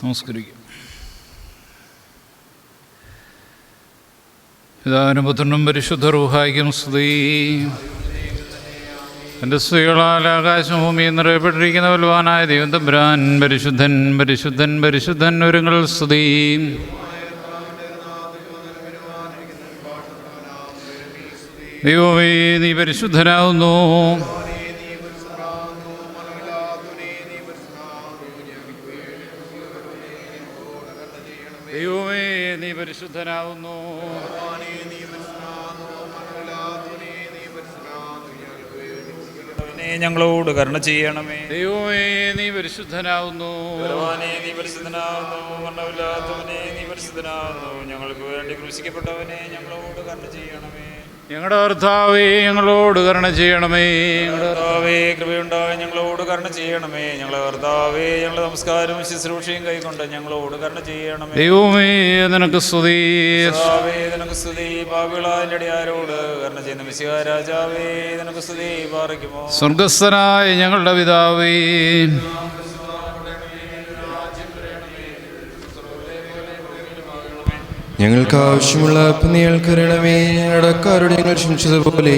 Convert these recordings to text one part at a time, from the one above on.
നമസ്കരിക്കും. പിതാവിനും പുത്രനും പരിശുദ്ധ റൂഹായിക്കും സ്തുതി. എൻ്റെ സ്ത്രീകളാൽ ആകാശം ഭൂമിയിൽ നിറയപ്പെട്ടിരിക്കുന്ന ബലവാനായ ദൈവം തമ്പുരാൻ പരിശുദ്ധൻ പരിശുദ്ധൻ പരിശുദ്ധൻ ഒരുങ്ങൾ സ്തുതി. ദൈവമേ നീ പരിശുദ്ധനാവുന്നു. ദൈവമേ നീ പരിശുദ്ധനാവുന്നു. ഞങ്ങളോട് കരുണ ചെയ്യണമേ. ദൈവമേ നീ പരിശുദ്ധനാവുന്നു. നീ പരിശുദ്ധനാവുന്നു. മരണമില്ലാത്തവനെ നീ പരിശുദ്ധനാവുന്നു. ഞങ്ങൾക്ക് വേണ്ടി ക്രൂശിക്കപ്പെട്ടവനെ ഞങ്ങളോട് കരുണ ചെയ്യണമേ. ഞങ്ങളുടെ കർത്താവേ ഞങ്ങളോട് കരുണ ചെയ്യണമേ. ഞങ്ങളുടെ കർത്താവേ കൃപയുണ്ടായി ഞങ്ങളോട് കരുണ ചെയ്യണമേ. ഞങ്ങളുടെ കർത്താവേ ഞങ്ങളുടെ നമസ്കാരവും ശുശ്രൂഷയും കൈക്കൊണ്ട് ഞങ്ങളോട് കരുണ ചെയ്യണമേ. ദൈവമേ നിനക്ക് സ്തുതി. നിനക്ക് സ്തുതി. പാപികളായ അടിയാരോട് കരുണ ചെയ്യുന്ന മിശിഹാ രാജാവേ നിനക്ക് സ്തുതി. പാറിക്കുമോ. സ്വർഗസ്ഥനായ ഞങ്ങളുടെ പിതാവേ, ഞങ്ങൾക്ക് ആവശ്യമുള്ള ഞങ്ങൾക്ക് തരണമേ. അടക്കാരോട് ഞങ്ങൾ ക്ഷമിച്ചതുപോലെ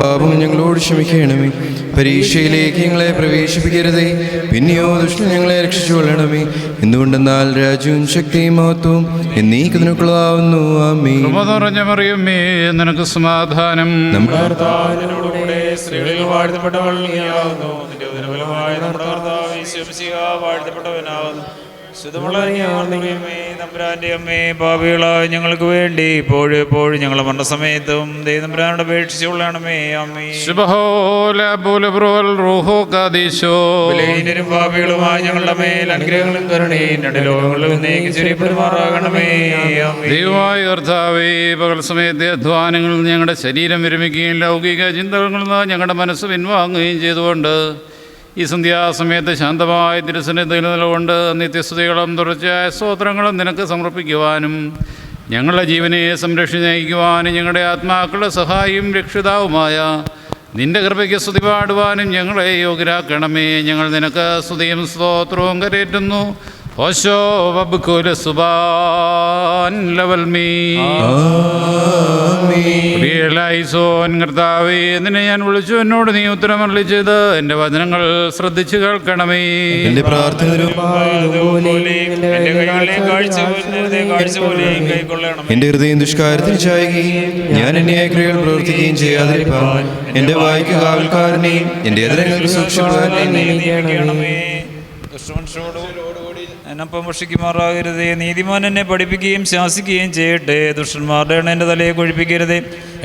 പാപം ഞങ്ങളോട് ക്ഷമിക്കണമേ. പരീക്ഷയിലേക്ക് ഞങ്ങളെ പ്രവേശിപ്പിക്കരുതേ, പിന്നെയോ ദുഷ്ടൻ ഞങ്ങളെ രക്ഷിച്ചുകൊള്ളണമേ. എന്തുകൊണ്ടെന്നാൽ രാജ്യവും ശക്തിയും മഹത്വവും എന്നേക്കുള്ളതാവുന്നു. ആമേൻ. കൃപ നിറഞ്ഞ മറിയമേ നിനക്ക് സമാധാനം. നമ്മുടെ കർത്താവിനോടുകൂടെ സ്ത്രീകളിൽ വാഴ്ത്തപ്പെട്ടവൾ നീയാകുന്നു. നിന്റെ ഉദരഫലമായ നമ്മുടെ കർത്താവ് യേശു മിശിഹാ വാഴ്ത്തപ്പെട്ടവനാകുന്നു. തമ്പുരാന്റെ അമ്മേ, പാപികളായ ഞങ്ങൾക്ക് വേണ്ടി ഇപ്പോഴും എപ്പോഴും ഞങ്ങളുടെ മരണസമയത്തും ദൈവതമ്പുരാനോട് അപേക്ഷിച്ചുകൊള്ളണമേ. ആമേൻ. പാപികളുമായ ഞങ്ങളുടെ മേൽ അനുഗ്രഹങ്ങളും കരുണയും രണ്ട് ലോകങ്ങളിലും എന്നേക്കും ചൊരിയപ്പെടുമാറാകണമേ. ദൈവമായ കർത്താവേ, പകൽ സമയത്തെ അധ്വാനങ്ങളിൽ ഞങ്ങളുടെ ശരീരം വിരമിക്കുകയും ലൗകിക ചിന്തകളിൽ നിന്ന് ഞങ്ങളുടെ മനസ്സ് പിൻവാങ്ങുകയും ചെയ്തുകൊണ്ട് ഈ സന്ധ്യാസമയത്ത് ശാന്തമായ തിരുസന്നിധിയിൽ നിലകൊണ്ട് നിത്യസ്തുതികളും തുടർച്ചയായ സ്തോത്രങ്ങളും നിനക്ക് സമർപ്പിക്കുവാനും ഞങ്ങളുടെ ജീവനെ സംരക്ഷിച്ച് നയിക്കുവാനും ഞങ്ങളുടെ ആത്മാക്കളുടെ സഹായിയും രക്ഷിതാവുമായ നിന്റെ കൃപയ്ക്ക് സ്തുതി പാടുവാനും ഞങ്ങളെ യോഗ്യരാക്കണമേ. ഞങ്ങൾ നിനക്ക് സ്തുതിയും സ്തോത്രവും കരേറ്റുന്നു. ഓശോ വബ്കുല സുബാൻ ലവൽ മീ പ്രിയലായിസോൻ. കർത്താവേ, നിന്നെ ഞാൻ വിളിച്ചു, എന്നോട് നീ ഉത്തരമരുളി ചെയ്ത് എൻ്റെ വചനങ്ങൾ ശ്രദ്ധിച്ചു കേൾക്കണമേ. എന്റെ പ്രാർത്ഥന എന്റെ ഹൃദയം ദുഷ്കാര്യത്തിന് ചായുകയും ഞാൻ എന്നെ ക്രിയകൾ പ്രവർത്തിക്കുകയും ചെയ്യാതിരിക്കാൻ എന്റെ വായ്ക്ക് കാവൽക്കാരനെയും എന്റെ എതിരങ്ങൾക്ക് സൂക്ഷിപ്പാരനെയും എന്നപ്പം ഭക്ഷിക്കുമാറാകരുതേ. നീതിമാൻ എന്നെ പഠിപ്പിക്കുകയും ശാസിക്കുകയും ചെയ്യട്ടെ. ദുഷ്ടന്മാരുടെ എണ്ണ എൻ്റെ തലയെ കൊഴിപ്പിക്കരുതേ.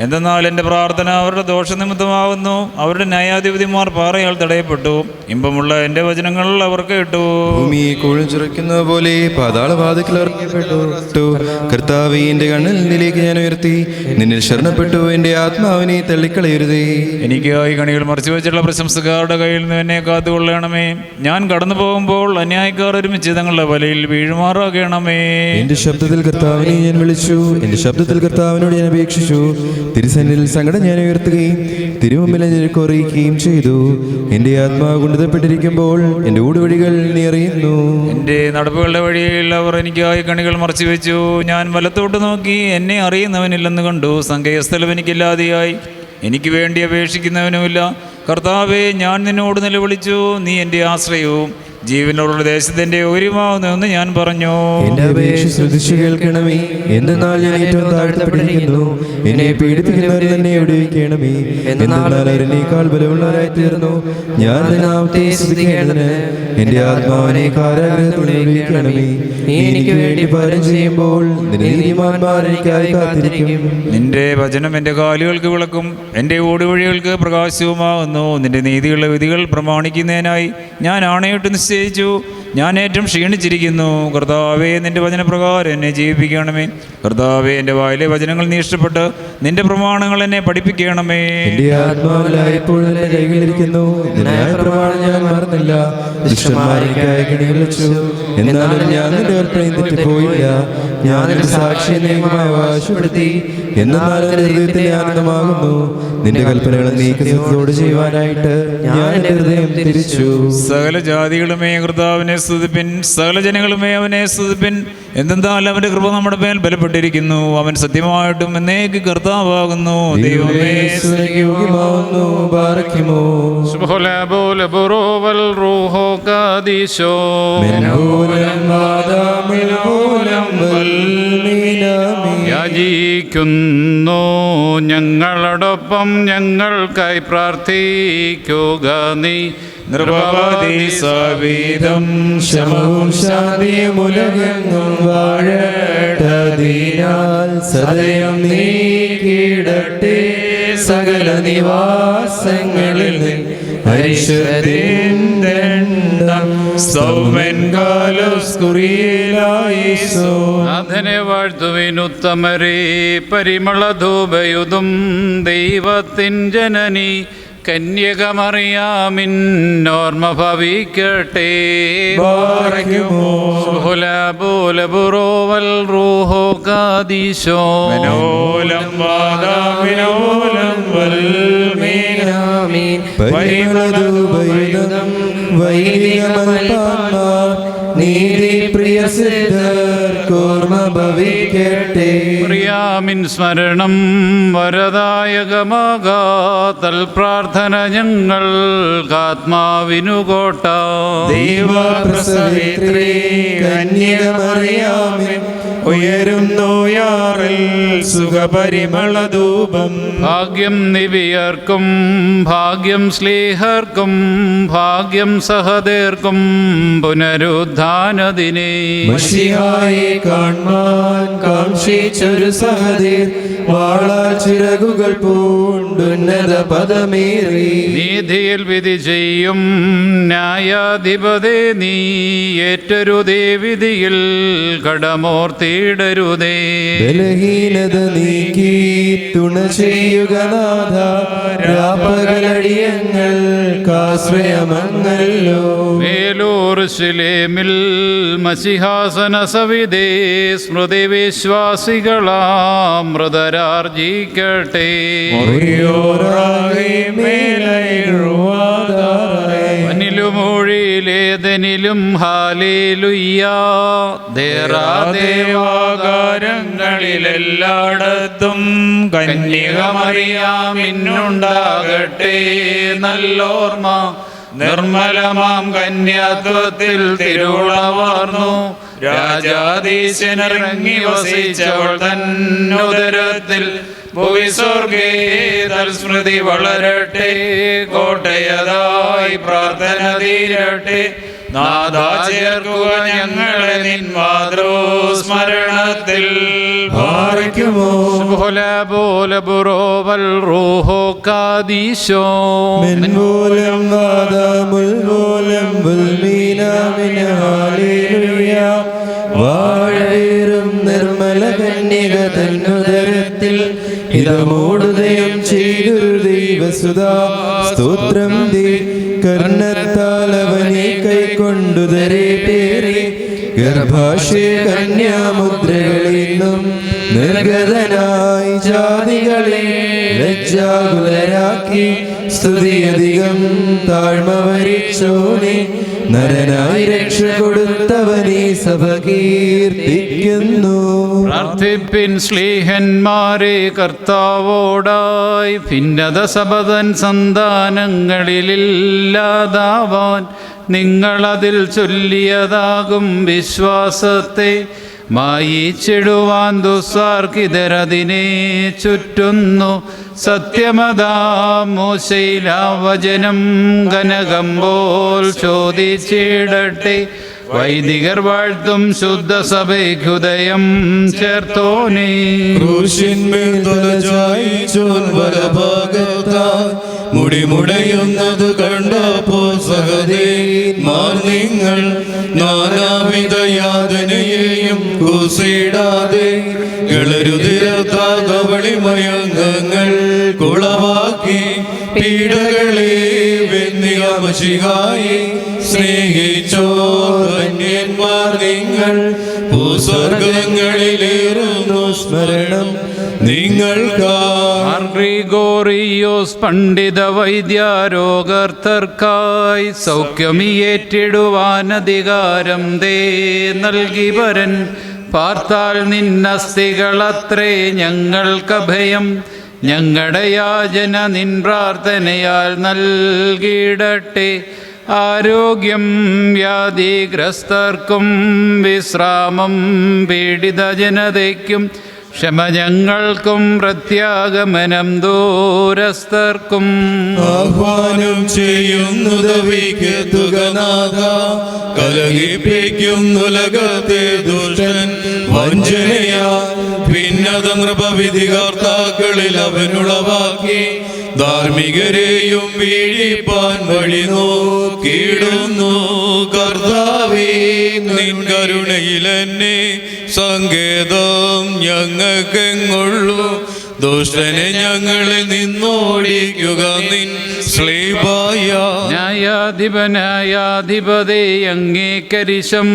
എന്തെന്നാൽ എൻ്റെ പ്രാർത്ഥന അവരുടെ ദോഷനിമിത്തമാകുന്നു. അവരുടെ ന്യായാധിപതിമാർ പാറയാൽ തടയപ്പെട്ടു. ഇമ്പമുള്ള എൻ്റെ വചനങ്ങൾ അവർ കേട്ടു. ഭൂമിയെ കുഴിച്ചുറയ്ക്കുന്ന പോലെ പാതാളവാതിക്കൽ ഇറക്കപ്പെട്ടു. കർത്താവേ, എൻ്റെ കണ്ണിൽ നിന്നിലേക്ക് ഞാൻ ഉയർത്തി നിന്നിൽ ശരണപ്പെട്ടു. എൻ്റെ ആത്മാവിനെ തള്ളിക്കളയരുതേ. എനിക്കായി കണികൾ മറച്ചു വെച്ചുള്ള പ്രശംസക്കാരുടെ കയ്യിൽ നിന്ന് എന്നെ കാത്തുകൊള്ളണമേ. ഞാൻ കടന്നു പോകുമ്പോൾ അന്യായക്കാർ ഒരുമിച്ച് തങ്ങളുടെ വലയിൽ വീഴുമാറാകണമേ. എന്റെ ശബ്ദത്തിൽ കർത്താവിനെ ഞാൻ വിളിച്ചു, എന്റെ ശബ്ദത്തിൽ കർത്താവിനോട് ഞാൻ അപേക്ഷിച്ചു. തിരുസന്നിധിയിൽ സങ്കടം ഞാൻ ഉയർത്തുകയും തിരുമുമ്പിൽ നിനക്ക് അറിയിക്കുകയും ചെയ്തു. എന്റെ ആത്മാവ് കുണ്ഠിതപ്പെട്ടിരിക്കുമ്പോൾ എന്റെ ഊടുവഴികൾ നീ അറിയുന്നു. എന്റെ നടപ്പുകളുടെ വഴിയിൽ അവർ എനിക്കായി കണികൾ മറച്ചു വെച്ചു. ഞാൻ വലത്തോട്ട് നോക്കി, എന്നെ അറിയുന്നവനില്ലെന്ന് കണ്ടു. സങ്കേയസ്ഥലം എനിക്കില്ലാതെയായി, എനിക്ക് വേണ്ടി അപേക്ഷിക്കുന്നവനുമില്ല. കർത്താവേ, ഞാൻ നിന്നോട് നിലവിളിച്ചു. നീ എൻ്റെ ആശ്രയവും ജീവനുള്ള ദേശത്തിന്റെ ഒരുമാവുന്നെന്ന് ഞാൻ പറഞ്ഞു. എന്റെ അപേക്ഷ ശ്രദ്ധിച്ചു കേൾക്കണമേ. എന്തെന്നാൽ ഞാൻ ഏറ്റവും താഴ്ത്തപ്പെട്ടിരിക്കുന്നു. എന്നെ പീഡിപ്പിക്കുന്നവർ തന്നെ വിടുവിക്കണമേ. എന്നാൽ അവരെന്നേക്കാൾ ബലമുള്ളവരായി തീർന്നു. ഞാൻ നാമത്തെ സ്തുതിക്കേണ്ടതിന് എന്റെ ആത്മാവിനെ കാരാഗ്രഹത്തിൽ വിടുവിക്കണമേ. നീ എനിക്ക് വേണ്ടി പാരം ചെയ്യുമ്പോൾ നീതിമാന്മാർ എനിക്കായി കാത്തിരിക്കും. നിന്റെ വചനം എൻ്റെ കാലുകൾക്ക് വിളക്കും എൻ്റെ ഓടുവഴികൾക്ക് പ്രകാശവുമാകുന്നു. നിന്റെ നീതിയുള്ള വിധികൾ പ്രമാണിക്കുന്നതിനായി ഞാൻ ആണയിട്ട് നിശ്ചയിച്ചു. ഞാൻ ഏറ്റവും ക്ഷീണിച്ചിരിക്കുന്നു. കർത്താവേ, നിന്റെ വചനപ്രകാരം എന്നെ ജീവിപ്പിക്കണമേ. കർത്താവേ, എൻ്റെ വായിലെ വചനങ്ങൾ നീ ഇഷ്ടപ്പെട്ട് നിന്റെ പ്രമാണങ്ങൾ എന്നെ പഠിപ്പിക്കണമേ. എന്റെ ആത്മാവിലായപ്പോൾ എന്റെ കൈകളിരിക്കുന്നു. പ്രമാണം ഞാൻ മറന്നില്ല. ദുഷ്ടന്മാർക്കായി കെണി വിളിച്ചു. എന്നാലും ഞാൻ നിന്റെ കൽപ്പനയിൽ തെറ്റിപ്പോയില്ല. ഞാൻ നിന്റെ സാക്ഷി നിയമമായി അവകാശപ്പെടുത്തി. എന്നാലും എന്റെ ഹൃദയത്തിന്റെ ആനന്ദമാകുന്നു നിന്റെ കൽപ്പനകൾ നീക്കത്തോട് ചെയ്യുവാനായിട്ട് ഞാൻ എന്റെ ഹൃദയം തിരിച്ചു. സകല ജാതികളുമേ കർത്താവിനെ സ്തുതിപ്പിൻ, സകല ജനങ്ങളുമേ അവനെ സ്തുതിപ്പിൻ. എന്തെന്നാൽ അവന്റെ കൃപ നമ്മുടെ മേൽ ബലപ്പെട്ടിരിക്കുന്നു. അവൻ സത്യമായിട്ടും എന്നേക്ക് കർത്താവാകുന്നു. ദൈവമേ യോഗ്യമാവുന്നു. ബാറക്കുമോ യാചിക്കുന്നു ഞങ്ങളോടൊപ്പം ഞങ്ങൾക്കായി പ്രാർത്ഥിക്കുക. നീ നിർഭവതി സവിധം ശമവും ശാന്തിയും ഉലകെങ്ങും വാഴട്ടതിനാൽ സദയം നീക്കിടട്ടെ സകല നിവാസങ്ങളിൽ നാഥനെ വാഴ്ത്തുവിനുത്തമരേ പരിമളധൂപയുതും ദൈവത്തിൻ ജനനി കന്യകമറിയാമിന്നോർമ്മ ഭവിക്കട്ടെ. പ്രിയാമിൻ സ്മരണം വരദായകമാകാതൽ പ്രാർത്ഥന ഞങ്ങൾ ആത്മാവിനു കോട്ട. ദൈവപ്രസവിത്രീ കന്യകമറിയാമിൻ ഉയരുന്നോയാറിൽ സുഖപരിമളധൂപം. ഭാഗ്യം നിവിയർക്കും ഭാഗ്യം സ്ലീഹർക്കും ഭാഗ്യം സഹദേർക്കും പുനരുദ്ധാനദിനെ. മശിഹായെ കാൺമാൻ കാംക്ഷിച്ചൊരു സഹദേർ വാളാൽ ചിറകുകൾ പൂണ്ടുന്നത പദമേറി. നീതിയിൽ വിധി ചെയ്യും ന്യായാധിപതേ നീ ഏറ്റരുതേ വിധിയിൽ കടമോർത്തിടരുതേ. ബലഹീനത നീക്കി തുണ ചെയ്യുക നാഥ രാപ്പകലടിയങ്ങൾ കാശ്രയമങ്ങല്ലോ. മേലൂർശിലേമിൽ മസിഹാസന സവിതേ സ്മൃതി വിശ്വാസികളാം മൃതരാർജിക്കട്ടെ. വനിലുമൊഴിയിലേതനിലും ഹാലേലുയ്യാ ദേവാകാരങ്ങളിലെല്ലായിടത്തും കന്യകമറിയാമിന്നുണ്ടാകട്ടെ നല്ലോർമ്മ. നിർമ്മലമാം കന്യാത്വത്തിൽ തിരുളവാർന്നു രാജാധീശനിറങ്ങി വസിച്ചവൾ തന്നുദരത്തിൽ ഭൂവിസ്വർഗേ തൽസ്മൃതി വളരട്ടെ. കോട്ടയതായി പ്രാർത്ഥന തീരട്ടെ. നാഥാ ചേർക്കുക ഞങ്ങളെ നിൻ മാതൃസ്മരണത്തിൽ. വാഴേറും നിർമ്മല കന്യക തന്നുദരത്തിൽ ഇതമോടുദയം ചെയ്തൊരു ദൈവസുതാ സ്തോത്രം ദേ. കർണത്താൽ അവനെ കൈക്കൊണ്ടുതരേ പേരെ ഗർഭാശയ കന്യാമുദ്രകളിൽ നിർഗതനായി ജാതികളെ ലജ്ജാകുലരാക്കി സ്തുതിയധികം താഴ്മ വരിച്ചോനെ നരനായി രക്ഷ കൊടുത്തവനെ സഭ കീർത്തിക്കുന്നു. പ്രാർത്ഥിപ്പിൻ ശ്ലീഹന്മാരെ കർത്താവോടായി ഭിന്നത സബതൻ സന്താനങ്ങളിലില്ലാതാവാൻ നിങ്ങളതിൽ ചൊല്ലിയതാകും വിശ്വാസത്തെ മായിച്ചിടുവാൻ ദുസ്സാർക്കിതരതിനെ ചുറ്റുന്നു. സത്യമതാം മോശയിലാവചനം കനകം പോൽ ചോദിച്ചിടട്ടെ. വൈദികർ വാഴ്ത്തും ശുദ്ധ സഭയ്ക്കുദയം ചേർത്തോനേ. ക്രൂശിന്മേൽ തലചായിച്ചോൻ വലഭാഗത്താൽ മുടിമുടയുന്നത് കണ്ടപ്പോൾ സഹദേന്മാർ നിങ്ങൾ നാനാവിധ യാതനയെയും കൂസിടാതെ കളരുതിരത്താകവളിമയങ്ങൾ കുളവാക്കി പീഡകളെ വെന്നിക മശിഹായി സ്നേഹിച്ചോർ ധന്യന്മാർ നിങ്ങൾ. ഭൂസ്വർഗങ്ങളിലേറുന്നു സ്മരണം നിങ്ങൾക്കാ. ഗ്രിഗോറിയോസ് പണ്ഡിത വൈദ്യാരോഗർത്തർക്കായി സൗഖ്യമേറ്റിടുവാൻ അധികാരം ദേ നൽകി വരൻ. പാർത്താൽ നിന്നസ്ഥികളത്രേ ഞങ്ങൾക്കഭയം. ഞങ്ങളുടെ യാചന നിൻ പ്രാർത്ഥനയാൽ നൽകിയിടട്ടെ. ആരോഗ്യം വ്യാധിഗ്രസ്തർക്കും വിശ്രാമം പീഡിത ജനതയ്ക്കും. ക്ഷമ ഞങ്ങൾക്കും പ്രത്യാഗമനം ദൂരസ്ഥർക്കും. ആഹ്വാനം ചെയ്യുന്നുദവിക്കെത്തുകനാഥ. കലഹിപ്പിക്കുന്നു ലകത്തെ ദുഷ്ടൻ വഞ്ചനയാ. ഭിന്നത നൃപവിധികർത്താക്കളിൽ അവനുളവാക്കി. ധാർമ്മികരെയും വീഴിപ്പാൻ വഴി നോക്കിയിടുന്നു. കർത്താവേ നിൻ കരുണയിലെന്നെ സങ്കേതം ഞങ്ങൾക്കെങ്ങുള്ളൂ. ദുഷ്ടനെ ഞങ്ങളിൽ നിന്നോടിക്കുക നിൻ ശ്ലീബായ. ന്യായാധിപനായാധിപതേ അങ്ങേക്കരിശം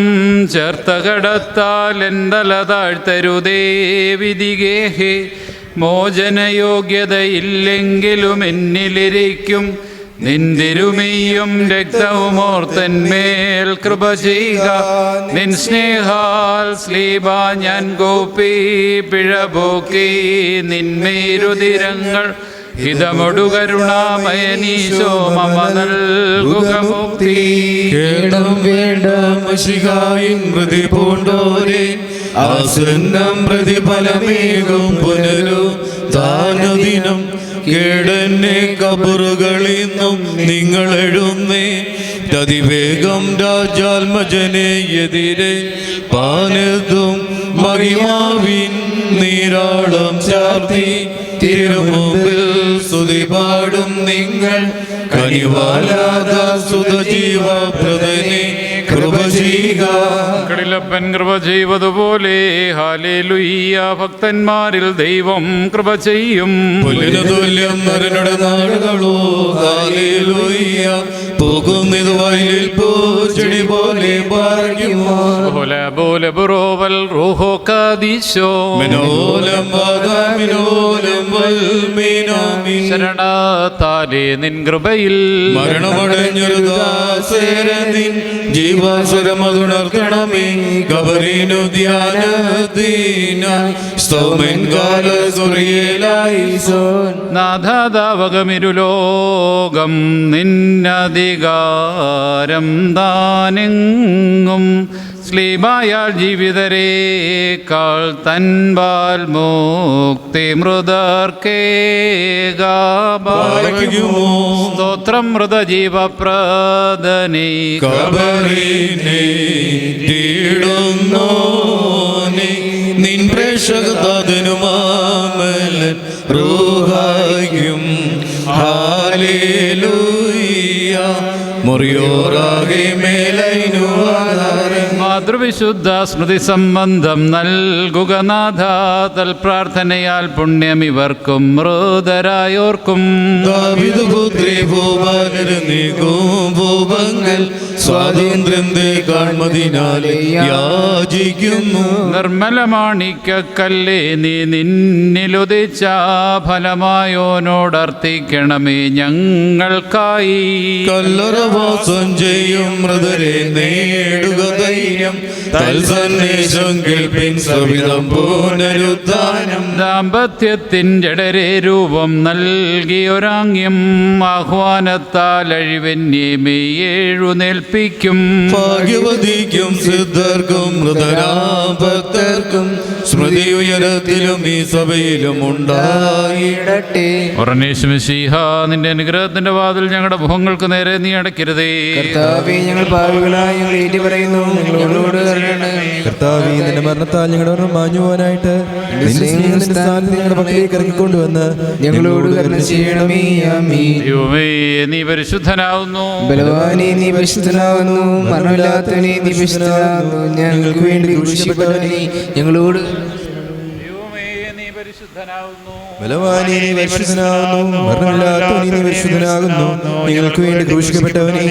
ചേർത്ത കടത്താൽ എന്തല താഴ്ത്തരുതേ വിധികേഹേ. മോചനയോഗ്യതയില്ലെങ്കിലും എന്നിലിരിക്കും. നിന്തിരുമയും രക്തവുമോർത്തന്മേൽ കൃപ ചെയ്യുക. നിൻ സ്നേഹാൽ സ്ലീബ ഞാൻ ഗോപി പിഴപോക്കി. നിന്മേരുതിരങ്ങൾ ഹിതമൊടു കരുണാമയനീശോ മമ നൽകുക മുക്തി. കേടം വേണ്ട മശിഹായിൻ മൃതി പൂണ്ടോരെ. ആസന്നം പ്രതിഫലമേകും പുനരു ദാനദിനം. കേടന്നെ കബറുകളിന്നും നിങ്ങൾ എഴുന്നേ. അതിവേഗം രാജാത്മജനെ എതിരെ പാനതും മഹിമാവിൻ നീരാളം ചാർത്തി. തിരുമുമ്പിൽ സ്തുതി പാടും നിങ്ങൾ. കനിവാലാത സുതജീവപ്രദനെ കൃപ ചെയ്യുക. ിലപ്പൻ കൃപ ചെയ്വതുപോലെ ഹാലേലുയ്യ. ഭക്തന്മാരിൽ ദൈവം കൃപ ചെയ്യും. പുല്ലിനു തുല്യം നരനുടെ നാടുകളോ ഹാലേലൂയ. പോകുന്നത് വയലിൽ പൂച്ചെടി പോലെ പാർക്കുമോ. പോലെ ബുറോവൽ റൂഹോ കാദീശോ. മിനോലം വാദാമിനോലം വൽമീനാമി. ശരണത്താലേ നിൻ കൃപയിൽ മരണമടഞ്ഞൊരു ദാസേരനിൻ ജീവാസുരമതുണർക്കണമേ. ഗബരീനു ധ്യാനദീനായി സ്തോമൻ കാലസുറിയേലായി സോൻ. നാഥാതാവകമിരുലോകം നിന്നധികാരം താനെങ്ങും. സ്ലീബായാൽ ജീവിതരേക്കാൾ തൻപാൽ മുക്തി മൃതർക്കേകാഭാഗ്യമോ. സ്തോത്രം മൃതജീവപ്രദനേ. കബറിനെ തീടുന്നോനെ നിൻ പ്രേക്ഷകതാതനുമാമലൻ റൂഹായും. ഹാലേലൂയ. മുറിയോറാകെ മേലൈനു ആധാരം. മാതൃവിശുദ്ധ സ്മൃതി സംബന്ധം നൽകുക നാഥ. തൽപ്രാർത്ഥനയാൽ പുണ്യമിവർക്കും മൃതരായോർക്കും. ദാവീദുപുത്രി ഭൂപാലരനീക്കും ഭൂപങ്ങൾ സ്വാതന്ത്ര്യം കാൺമതിനാലെ യാചിക്കുന്നു. നിർമ്മല മാണിക്കക്കല്ലേ നീ നിന്നിലുദിച്ച ഫലമായോനോടർത്ഥിക്കണമേ ഞങ്ങൾക്കായി. കല്ലറവാസം ചെയ്യും മൃതരെ നേടുക ധൈര്യം. തൽസന്ദേശം കേൾപ്പിൻ സവിധം പുനരുദ്ധാനം. ദാമ്പത്യത്തിൻ ജഡരെ രൂപം നൽകിയൊരാംഗ്യം. ആഹ്വാനത്താൽ അഴിവന്യമേ എഴുന്നേൽപ്പിക്കും. ഭാഗ്യവതിക്കും സിദ്ധർക്കും മൃതരാഭക്തർക്കും സ്മൃതി ഉയരത്തിലും ഈ സഭയിലും ഉണ്ടായിടട്ടെ. ഉറനേശുമിശിഹ നിന്റെ അനുഗ്രഹത്തിന്റെ വാതിൽ ഞങ്ങളുടെ മുഖങ്ങൾക്ക് നേരെ നീ അടയ്ക്കരുതേ. കർത്താവേ, ഞങ്ങൾ പാപികളായി ഞങ്ങൾ ഏറ്റുപറയുന്നു. ഞങ്ങളോട് കരുണണമേ. കർത്താവേ, നിന്റെ മരണത്താൽ ഞങ്ങളുടെ മരണം മാഞ്ഞു പോകാനായിട്ട് നിന്റെ സ്നേഹത്തിന്റെ സ്ഥാനത്ത് ഞങ്ങളുടെ പക്കലേക്ക് ഇറങ്ങിക്കൊണ്ടുവന്ന് ഞങ്ങളോട് കരുണ ചെയ്യണമേ. ആമീൻ. ദൈവമേ, നീ പരിശുദ്ധനാവുന്നു. ബലവാനേ, നീ പരിശുദ്ധനാകുന്നു. മരണമില്ലാത്തവനേ, നീ പരിശുദ്ധനാകുന്നു. ഞങ്ങൾക്ക് വേണ്ടി ക്രൂശിക്കപ്പെട്ടവനേ, ഞങ്ങളോട് ദൈവമേ, നീ പരിശുദ്ധ പരിശുദ്ധനാകുന്നു. ബലവാനേ നീ പരിശുദ്ധനാകുന്നു, മരണമില്ലാത്തവനേ നീ പരിശുദ്ധനാകുന്നു. ഞങ്ങൾക്ക് വേണ്ടി ക്രൂശിക്കപ്പെട്ടവനേ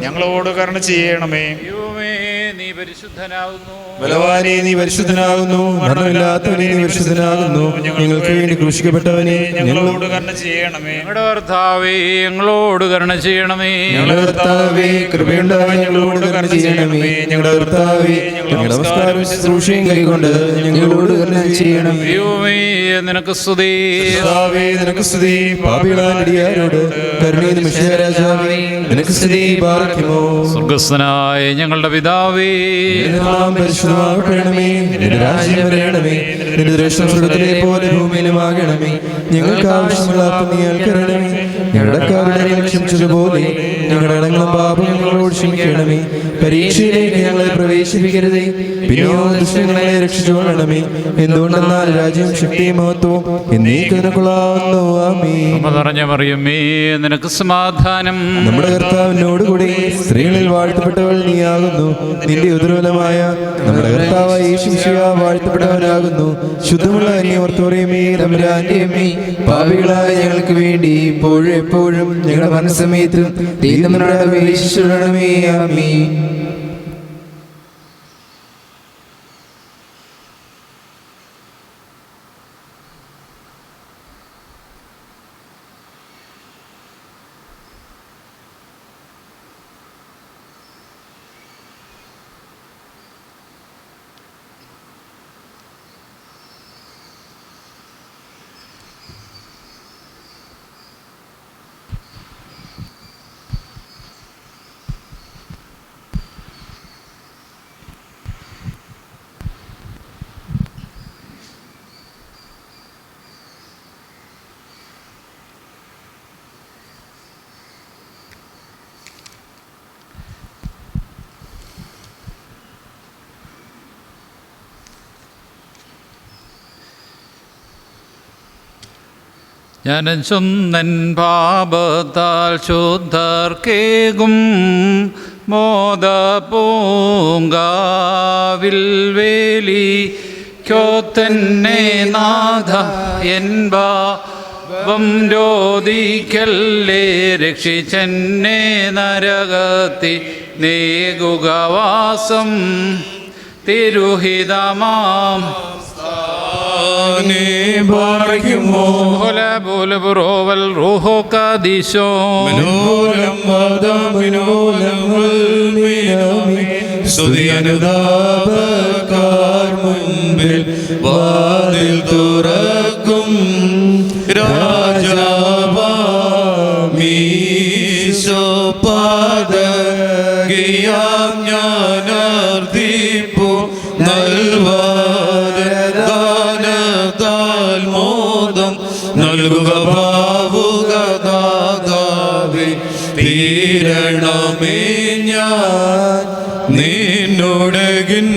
ഞങ്ങളോട് കരുണ ചെയ്യണമേ. ദൈവമേ നീ പരിശുദ്ധനാകുന്നു. ബലവാനേ നീ പരിശുദ്ധനാകുന്നു, മരണമില്ലാത്തവനേ നീ പരിശുദ്ധനാകുന്നു. ഞങ്ങൾക്ക് വേണ്ടി ക്രൂശിക്കപ്പെട്ടവനേ ഞങ്ങളോട് കരുണ ചെയ്യണമേ. ഞങ്ങളുടെ കർത്താവേ ഞങ്ങളോട് കരുണ ചെയ്യണമേ. ഞങ്ങളുടെ കർത്താവേ കൃപയുണ്ടായി ഞങ്ങളോട് കരുണ ചെയ്യണമേ. ഞങ്ങളുടെ കർത്താവേ ഞങ്ങളുടെ നമസ്കാരം ശുശ്രൂഷയും കൈകൊണ്ട് ഞങ്ങളോട് കരുണ ചെയ്യണമേ. ദൈവമേ നിനക്ക് സ്തുതി. കർത്താവേ നിനക്ക് സ്തുതി. പാപികളായ അടിയാരോട് കരുണയും മിശിഹാരാജാവേ നിനക്ക് സ്തുതി. പാർക്കുമോ സ്വർഗസ്ഥനായ ഞങ്ങളുടെ പിതാവേ, നിന്റെ നാമം പരിശുദ്ധമാകണമേ. നിന്റെ രാജ്യം വരണമേ. നിന്റെ ദൃഷ്ടം സ്വർഗ്ഗത്തിലെ പോലെ ഭൂമിയിലുമാകണമേ. ഞങ്ങൾക്ക് ആവശ്യമുള്ള അപ്പം നീ തരണമേ. ഞങ്ങളുടെ കടങ്ങളെ ക്ഷമിച്ചതുപോലെ ഞങ്ങളുടെ കടങ്ങളും പാപങ്ങളും ഞങ്ങളോട് ക്ഷമിക്കണമേ. പരീക്ഷയിലേക്ക് ഞങ്ങളെ പ്രവേശിപ്പിക്കരുതേ, പിന്നെയോ ദുഷ്ടങ്ങളെ രക്ഷിച്ചുകൊള്ളണമേ. എന്തുകൊണ്ടെന്നാൽ രാജ്യവും ശക്തിയും മഹത്വവും എന്നേക്കും നിനക്കുള്ളതാകുന്നു. ആമേൻ. നിറഞ്ഞ മറിയമേ നിനക്ക് സമാധാനം. നമ്മുടെ കർത്താവിനോടുകൂടി സ്ത്രീകളിൽ വാഴ്ത്തപ്പെട്ടവൾ നീയാകുന്നു. നിന്റെ ഉദരഫലമായ നമ്മുടെ കർത്താവായ യേശു മിശിഹ വാഴ്ത്തപ്പെട്ടവനാകുന്നു. ശുദ്ധമുള്ള അന്യോർത്തോറിയമേ തമ്പുരാന്റെ അമ്മേ, പാപികളായ ഞങ്ങൾക്ക് വേണ്ടി ഇപ്പോഴും എപ്പോഴും ഞങ്ങളുടെ മനസ്സമയത്തും ദൈവമേ അപേക്ഷിച്ചുകൊള്ളണമേ. ആമേൻ. ഞാൻ ചൊന്നൻ പാപത്താൽ ശുദ്ധർക്കേകും മോദപൂങ്കാവിൽ വേലിക്കോത്തന്നെ നാഥ എൻപാപം രോധിക്കല്ലേ. രക്ഷിച്ചെന്നെ നരകത്തി നേകുകവാസം തിരുഹിതമാം മുൻപിൽ വാതിൽ തുറക്കും രാജാവാമീശോപാദകിയാം ഞാനർദ്ദിപ്പു നൽവാരദാനത്താൽ മോദം നൽകുക ഭാവുക ദാതാവേ. തീരണമേ ഞാൻ നിന്നുടകിൻ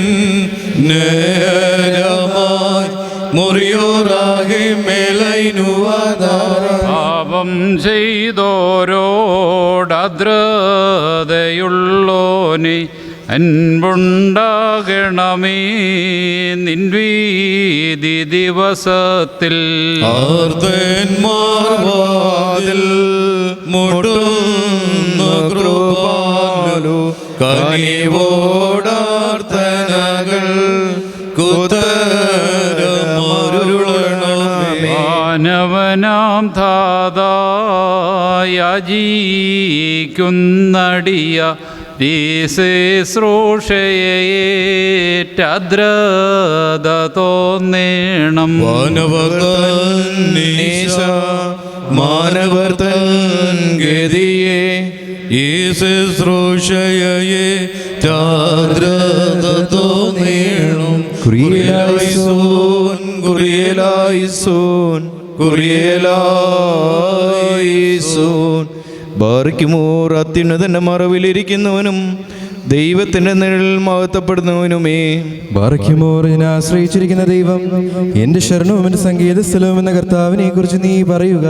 നേരമായി മുറിയോറാകെ മേലൈനുവാദാര പാപം ചെയ്തോരോടദ്രതയുള്ളോനെ അൻപുണ്ടാകണമേ. നിൻവീതി ദിവസത്തിൽ ആർത്തന്മാർവാതിൽ മുട്ടുന്ന കൃപാലു കനിവോടാർത്തനകൾ കുത്തരമരുളണമേ. മാനവനാം യാചിക്കുന്നടിയ ശുശ്രൂഷയേറ്റദ്രത തോന്നേണം. മാനവർത്തൻ ഗതിയെ ഈ ശുശ്രൂഷയെ ചാദ്രത തോന്നേണം. കുറിയലായിസോൻ കുറിയലായിസോൻ കുറിയലായിസോൻ. ബാറിക്കുമോർ അത്യുന്നതന്റെ മറവിലിരിക്കുന്നവനും ദൈവത്തിന്റെ നിഴലിൽ മഹത്വപ്പെടുന്നവനുമേ. ബാറയ്ക്കുമോർ ഞാൻ ആശ്രയിച്ചിരിക്കുന്ന ദൈവം എന്റെ ശരണവും എന്റെ സംഗീത സ്ഥലവും എന്ന കർത്താവിനെ കുറിച്ച് നീ പറയുക.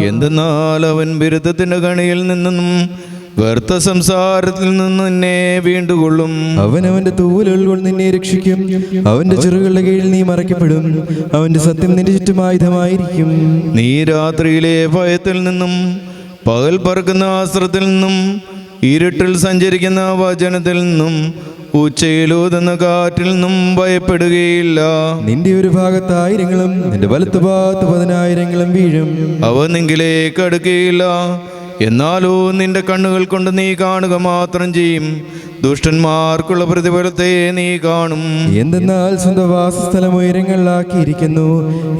എന്തെന്നാൽ അവൻ ബിരുദത്തിന്റെ കണിയിൽ നിന്നും വ്യർത്ഥ സംസാരത്തിൽ നിന്ന് നിന്നെ വീണ്ടുകൊള്ളും. അവൻ അവന്റെ തൂവലുകൾ കൊണ്ട് നിന്നെ രക്ഷിക്കും. അവന്റെ ചെറുകളുടെ കീഴിൽ നീ മറയ്ക്കപ്പെടും. അവന്റെ സത്യം നിന്റെ ചുറ്റും ആയുധമായിരിക്കും. നീ രാത്രിയിലെ ഭയത്തിൽ നിന്നും പകൽ പറക്കുന്ന അസ്ത്രത്തിൽ നിന്നും ഇരുട്ടിൽ സഞ്ചരിക്കുന്ന വചനത്തിൽ നിന്നും ഉച്ചയിലൂതുന്ന കാറ്റിൽ നിന്നും ഭയപ്പെടുകയില്ല. നിന്റെ ഒരു ഭാഗത്ത് 1000-ങ്ങളും നിന്റെ വലത്ത് ഭാഗത്ത് 10,000-ങ്ങളും വീഴും. അവ നിങ്കിലേക്ക് അടുക്കുകയില്ല. എന്നാലോ നിന്റെ കണ്ണുകൾ കൊണ്ട് നീ കാണുക മാത്രം ചെയ്യും. ദുഷ്ടന്മാർക്കുള്ള പ്രതിഫലത്തെ നീ കാണും. എന്തെന്നാൽ സ്വന്തം വാസസ്ഥലം ഉയരങ്ങളിലാക്കിയിരിക്കുന്നു.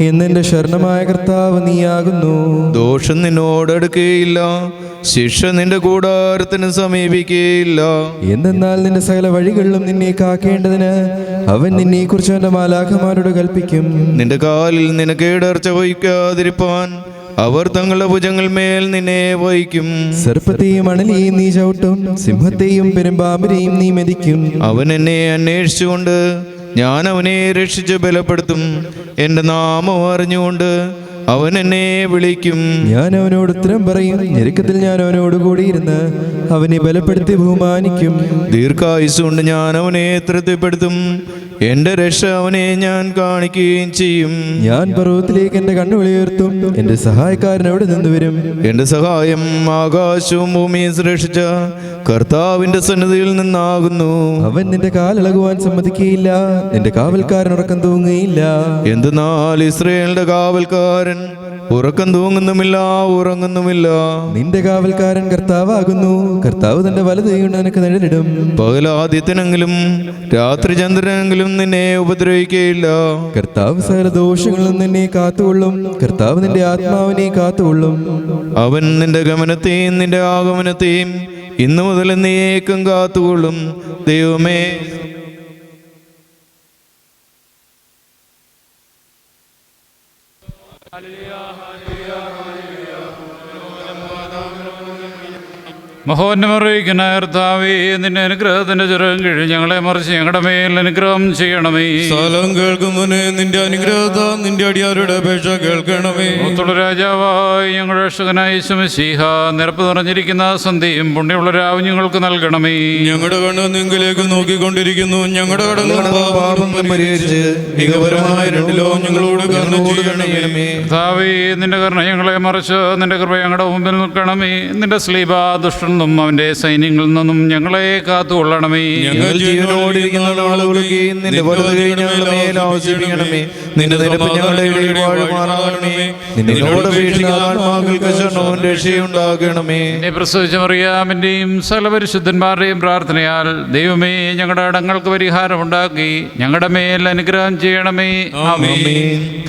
എന്നെന്റെ ശരണമായ കർത്താവ് നീയാകുന്നു. ദോഷം നിന്നോടടുക്കുകയില്ല. ശിക്ഷ നിന്റെ കൂടാരത്തിന് സമീപിക്കുകയില്ല. എന്തെന്നാൽ നിന്റെ സകല വഴികളിലും നിന്നെ കാക്കേണ്ടതിന് അവൻ നിന്നെ കുറിച്ച് അവന്റെ മാലാഖമാരോട് കൽപ്പിക്കും. നിന്റെ കാലിൽ നിനക്ക് ഇടർച്ച വഹിക്കാതിരിപ്പാൻ അവർ തങ്ങളുടെ ഭുജങ്ങൾ മേൽ നിന്നെ വഹിക്കും. സർപ്പത്തെയും അണലിയെയും നീ ചവിട്ടും. സിംഹത്തെയും പെരുമ്പാമ്പിനെയും നീ മെതിക്കും. അവൻ എന്നെ അന്വേഷിച്ചുകൊണ്ട് ഞാൻ അവനെ രക്ഷിച്ച് ബലപ്പെടുത്തും. എൻ്റെ നാമം അറിഞ്ഞുകൊണ്ട് അവൻ എന്നെ വിളിക്കും. ഞാൻ അവനോട് ഉത്തരം പറയും. ഞെരുക്കത്തിൽ ഞാൻ അവനോട് കൂടിയിരുന്ന് അവനെ ബലപ്പെടുത്തി ബഹുമാനിക്കും. ദീർഘായുസ്സുകൊണ്ട് ഞാൻ അവനെ തൃപ്തിപ്പെടുത്തും. എൻ്റെ രക്ഷ അവനെ ഞാൻ കാണിക്കുകയും ചെയ്യും. ഞാൻ പർവ്വതത്തിലേക്ക് എൻ്റെ കണ്ണുകൾ ഉയർത്തും. എൻ്റെ സഹായക്കാരൻ എവിടെ നിന്ന് വരും? എൻ്റെ സഹായം ആകാശവും ഭൂമിയും സൃഷ്ടിച്ച കർത്താവിൻ്റെ സന്നിധിയിൽ നിന്നാകുന്നു. അവൻ നിന്റെ കാലിളകുവാൻ സമ്മതിക്കുകയില്ല. നിന്റെ കാവൽക്കാരൻ ഉറക്കം തൂങ്ങുകയില്ല. എന്തെന്നാൽ ഇസ്രായേലിന്റെ കാവൽക്കാരൻ ഉറക്കം തൂങ്ങുന്നുമില്ല, ഉറങ്ങുന്നുമില്ല. നിന്റെ കാവൽക്കാരൻ കർത്താവാകുന്നു. കർത്താവ് തന്റെ വലത് കൈ കൊണ്ട് നിനക്ക് നിഴലിടും. പകലാദിത്യനെങ്കിലും രാത്രി ചന്ദ്രനെങ്കിലും നിന്നെ ഉപദ്രവിക്കുകയില്ല. കർത്താവ് സകല ദോഷങ്ങളിൽ നിന്നെ കാത്തുകൊള്ളും. കർത്താവ് നിന്റെ ആത്മാവിനെ കാത്തുകൊള്ളും. അവൻ നിന്റെ ഗമനത്തെയും നിന്റെ ആഗമനത്തെയും ഇന്നു മുതൽ നീക്കം കാത്തുകൊള്ളും. ദൈവമേ, മഹോന്നമറിയിക്കുന്ന കർത്താവേ, നിന്റെ അനുഗ്രഹത്തിന്റെ ചിറകും കീഴിൽ ഞങ്ങളെ മറിച്ച് ഞങ്ങളുടെ മേൽ അനുഗ്രഹം ചെയ്യണമേ. സ്ഥലം കേൾക്കുന്നവനെ നിന്റെ അനുഗ്രഹത നിന്റെ അടിയാരുടെ അപേക്ഷ കേൾക്കണമേ. മുത്തുള്ള രാജാവായി ഞങ്ങളുടെ രക്ഷകനായ യേശുമശീഹ നിരപ്പ് നിറഞ്ഞിരിക്കുന്ന സന്ധ്യയും പുണ്യമുള്ള രാവും ഞങ്ങൾക്ക് നൽകണമേ. ഞങ്ങളുടെ കണ്ണ് നിങ്കിലേക്ക് നോക്കിക്കൊണ്ടിരിക്കുന്നു. ഞങ്ങളുടെ കടങ്ങളും പാപങ്ങളും പരിഹരിച്ച് മികപരമായ രണ്ടിലോ ഞങ്ങളോട് കരുണ ചെയ്യണമേ. കർത്താവേ, നിന്റെ കരുണ ഞങ്ങളെ മറിച്ച് നിന്റെ കൃപ ഞങ്ങളുടെ മുമ്പിൽ നിൽക്കണമേ. നിന്റെ സ്ലീബ ദുഷ്ടൻ അവന്റെ സൈന്യങ്ങളിൽ നിന്നും ഞങ്ങളെ കാത്തുകൊള്ളണമേ. ഞങ്ങൾ ജീവനോടിരിക്കുന്ന നാളുകളൊക്കെയും നിന്റെ വലതു കൈ ഞങ്ങളുടെ മേൽ ആവശ്യപ്പെടണമേ. നിന്റെ നിരപ്പ് ഞങ്ങളുടെ ഇടയിൽ വാഴുമാറാകണമേ. നിന്നോട് വീക്ഷിക്കുന്ന ആത്മാക്കൾക്ക് ശരണവും രക്ഷയുണ്ടാകണമേ. എന്നെ പ്രസവിച്ച മറിയാമിന്റെയും സകല പരിശുദ്ധന്മാരുടെയും പ്രാർത്ഥനയാൽ ദൈവമേ, ഞങ്ങളുടെ അടങ്ങൾക്ക് പരിഹാരമുണ്ടാക്കി ഞങ്ങളുടെ മേൽ അനുഗ്രഹം ചെയ്യണമേ. ആമേൻ.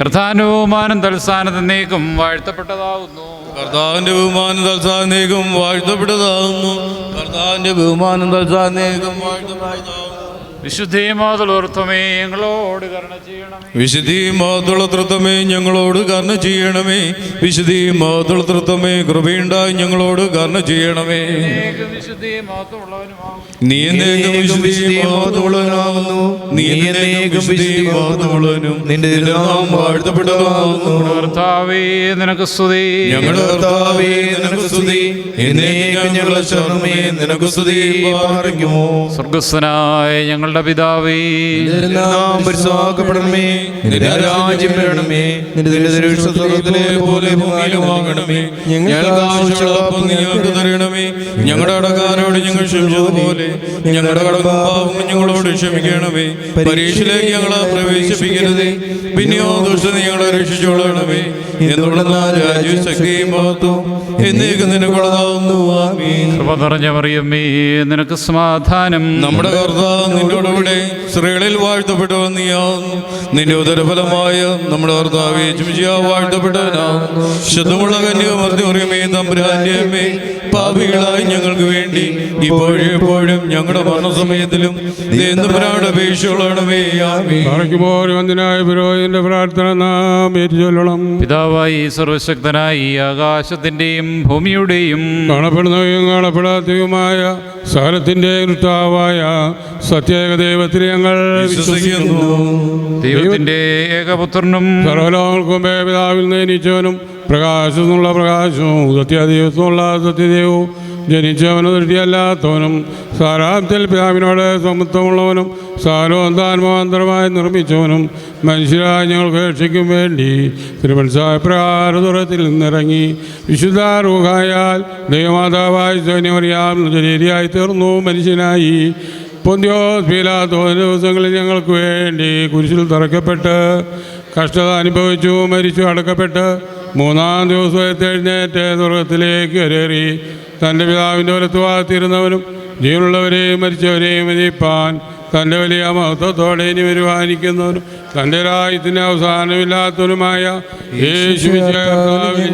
കർത്താനുമാനം തൽസ്ഥാനത്ത് നീക്കും വാഴ്ത്തപ്പെട്ടതാകുന്നു. കർത്താവിന്റെ ബഹുമാനം തൽസാനേക്കും വാഴ്ത്തപ്പെട്ടതാകുന്നു. കർത്താവിന്റെ ബഹുമാനം തൽസാനേക്കും വാഴ്ത്തപ്പെട്ടതാകുന്നു. വിശുദ്ധിമാതുളർത്തമേ ഞങ്ങളോട് കരുണ ചെയ്യണമേ. വിശുദ്ധിമാതുളർത്തമേ ഞങ്ങളോട് കരുണ ചെയ്യണമേ. വിശുദ്ധിമാതുളർത്തമേ കൃപയുണ്ടായി ഞങ്ങളോട് കരുണ ചെയ്യണമേ. നീ എന്നേക്കും വിശുദ്ധിമാതുള്ളവനാകുന്നു. നീ എന്നേക്കും വിശുദ്ധിമാതുള്ളവനും നിന്റെ നാമം വാഴ്ത്തപ്പെട്ടതാകുന്നു. കർത്താവേ, നിനക്ക് സ്തുതി. ഞങ്ങളുടെ കർത്താവേ, നിനക്ക് സ്തുതി. എന്നേക്കും ഞങ്ങളുടെ ശരണമേ, നിനക്ക് സ്തുതി. പാർക്കുമോ സ്വർഗസ്ഥനായ ഞങ്ങളുടെ പിതാവേ, നിന്റെ നാമം പരിശുദ്ധമാക്കപ്പെടണമേ. നിന്റെ രാജ്യം വരണമേ. നിന്റെ തിരുവിഷ്ടം സ്വർഗ്ഗത്തിലെ പോലെ ഭൂമിയിലുമാകണമേ. ഞങ്ങൾക്ക് ആവശ്യമുള്ള അപ്പം നീ ഞങ്ങൾക്ക് തരണമേ. ഞങ്ങളുടെ കടക്കാരോട് ഞങ്ങൾ ക്ഷമിച്ചതുപോലെ ഞങ്ങളുടെ കടവും പാപവും ഞങ്ങളോട് ക്ഷമിക്കണമേ. പരീക്ഷയിലേക്ക് ഞങ്ങളെ പ്രവേശിപ്പിക്കരുതേ, പിന്നെയോ ദുഷ്ടനെ ഞങ്ങളെ രക്ഷിച്ചുകൊള്ളണമേ. എന്തുകൊണ്ടെന്നാൽ രാജ്യവും ശക്തിയും മഹത്വവും എന്നേക്കും നിനക്കുള്ളതാകുന്നു. ആമേൻ. കൃപ നിറഞ്ഞ മറിയമ്മേ, നിനക്ക് സമാധാനം. നമ്മുടെ കർത്താവ് നിന്നോടുകൂടെ സ്ത്രീകളിൽ വാഴ്ത്തപ്പെട്ടവൻ നീയാകുന്നു. നിന്റെ ഉദരഫലമായ നമ്മുടെ കർത്താവേ യേശുമിശിഹാ വാഴ്ത്തപ്പെട്ടവനാകുന്നു. ശുദ്ധമുള്ള കന്യകമറിയമേ, തമ്പുരാന്റെ അമ്മേ, പാപികളായി ഞങ്ങൾക്ക് വേണ്ടി ഇപ്പോഴും എപ്പോഴും ഞങ്ങളുടെ മരണസമയത്തിലും തമ്പുരാനുടെ അപേക്ഷയുള്ളണമേ. ആമേൻ. വന്ദനായ പുരോഹിതന്റെ പ്രാർത്ഥന നാം ഏറ്റുചൊല്ലണം. പിതാവായി സർവശക്തനായി ആകാശത്തിന്റെയും ഭൂമിയുടെയും കാണപ്പെടുന്നവയും കാണപ്പെടാത്തതുമായ സകലത്തിന്റെ കർത്താവായ സത്യേക ദൈവത്തിൽ ഞങ്ങൾ വിശ്വസിക്കുന്നു. ദൈവത്തിന്റെ ഏകപുത്രനും സർവലോകങ്ങൾക്കും പിതാവിൽ നിന്ന് ജനിച്ചവനും പ്രകാശത്തിനുള്ള പ്രകാശവും സത്യദൈവത്തിനുള്ള സത്യദൈവവും ജനിച്ചവനും ദൃഷ്ടിയല്ലാത്തവനും സാരാബ്ദത്തിൽ പിതാവിനോട് സമത്വമുള്ളവനും സാരോന്താത്മാന്തരമായി നിർമ്മിച്ചവനും മനുഷ്യരായ ഞങ്ങൾക്ക് രക്ഷയ്ക്കും വേണ്ടി തിരുമത്സായപ്രകാരതുറത്തിൽ നിന്നിറങ്ങി വിശുദ്ധ റൂഹായാൽ ദൈവമാതാവായ സൈന്യമറിയാം ശരീരയായി തീർന്നു മനുഷ്യനായി. പൊന്തിയോസ് പീലാത്തോസ് ദിവസങ്ങളിൽ ഞങ്ങൾക്ക് വേണ്ടി കുരിശിൽ തറക്കപ്പെട്ട് കഷ്ടത അനുഭവിച്ചു, മരിച്ചു, അടക്കപ്പെട്ട് മൂന്നാം ദിവസം എഴുന്നേറ്റ് സ്വർഗത്തിലേക്ക് കയറി തൻ്റെ പിതാവിൻ്റെ വലത്തുഭാഗത്തിരുന്നവനും ജീവനുള്ളവരെയും മരിച്ചവരെയും വിധിപ്പാൻ തൻ്റെ വലിയ മഹത്വത്തോടെ ഇനി വരുവാനിക്കുന്നവനും തൻ്റെ രാജ്യത്തിൻ്റെ അവസാനമില്ലാത്തവനുമായ യേശുവിനെ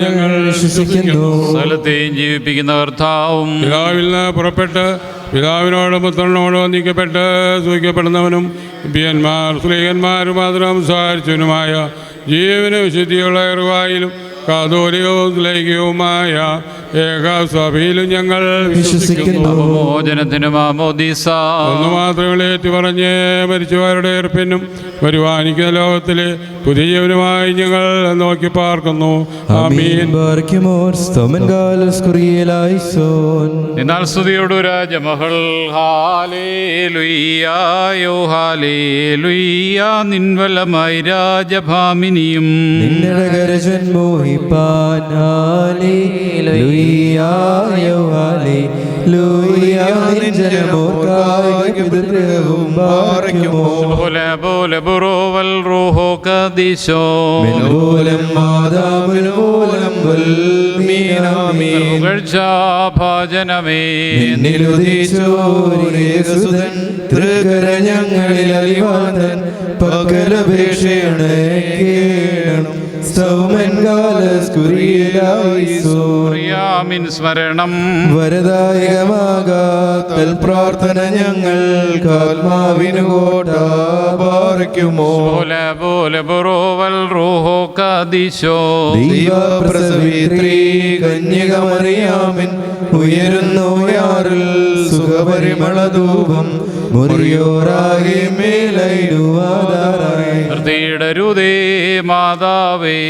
ഞങ്ങൾ വിശ്വസിക്കുന്നു. സകലത്തെയും ജീവിപ്പിക്കുന്ന കർത്താവും പിതാവിൽ നിന്ന് പുറപ്പെട്ട് പിതാവിനോട് പുത്രനോട് വന്ദിക്കപ്പെട്ട് സൂചിക്കപ്പെടുന്നവനും പിയന്മാർ സ്ത്രീകന്മാരും മാത്രം സംസാരിച്ചവനുമായ ജീവന് വിശുദ്ധിയുള്ള ഇറുവായിലും കാതോലികവും ലൈംഗികവുമായ ഏകസഭയിലും ഞങ്ങൾ വിശ്വസിക്കുന്നു. മോചനത്തിന് മാമോദീസ ഒന്ന് മാത്രമേ ഏറ്റുപറഞ്ഞ് മരിച്ചവരുടെ ഏർപ്പിനും വരുവാനിക്കുന്ന ലോകത്തിലെ പുതിയ ജീവനുമായി ഞങ്ങൾ നോക്കി പാർക്കുന്നു. ആമീൻ. എന്നാൽ സ്തുതിയോടു രാജമഹൾ ഹാലേലുയ്യായോ ഹാലേലുയ്യാ നിൻവലമായി രാജഭാമിനിയും ഞങ്ങളിൽ അലിവാദൻ പകലപേക്ഷയാണ് സ്മരണം വരദായകമാകാത്തൽ പ്രാർത്ഥന ഞങ്ങൾ കാൽമാവിനു കോട്ട പാർക്കുമോ. ദൈവപ്രസവിത്രീ കന്യകമറിയാമിൻ ഉയരുന്നു യാറിൽ സുഖപരിമളധൂപം മുറിയോറാകെ മേലയിടുവാതാറായി മാതാവേ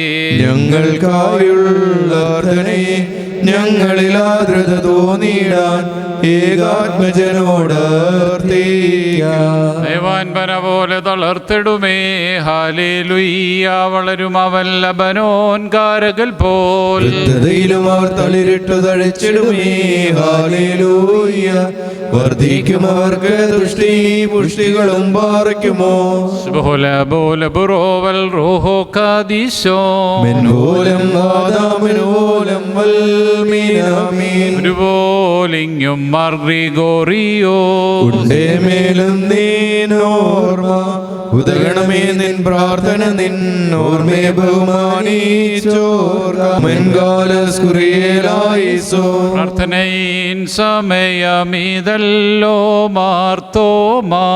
ഞങ്ങൾക്കായുള്ളേ ഞങ്ങളിൽ ആദ്രത തോന്നിയിടാൻ ഏകാത്മജനോട് ദേവാൻപന പോലെ തളർത്തിടുമേ. ഹാലേലുയ്യ വളരും അവൻ ലബനോൻ കാരകൽ പോൽ അവർ തളിരിട്ടു തഴച്ചിടുമേ. ഹാലേലൂയ്യ വർദ്ധിക്കും അവർക്ക് ദൃഷ്ടി പുഷ്ടികളും പാർക്കുമോ. ഒരുപോലിങ്ങും മാർഗ്രിഗോറിയോ ഉണ്ടേ മേലും നീനോർമ്മ ഉദകണമേ നിൻ പ്രാർത്ഥന നിൻ ഓർമ്മേ ബഹുമാനിച്ചോർക്കാലോ പ്രാർത്ഥനയിൻ സമയമീതല്ലോ മാർത്തോമാ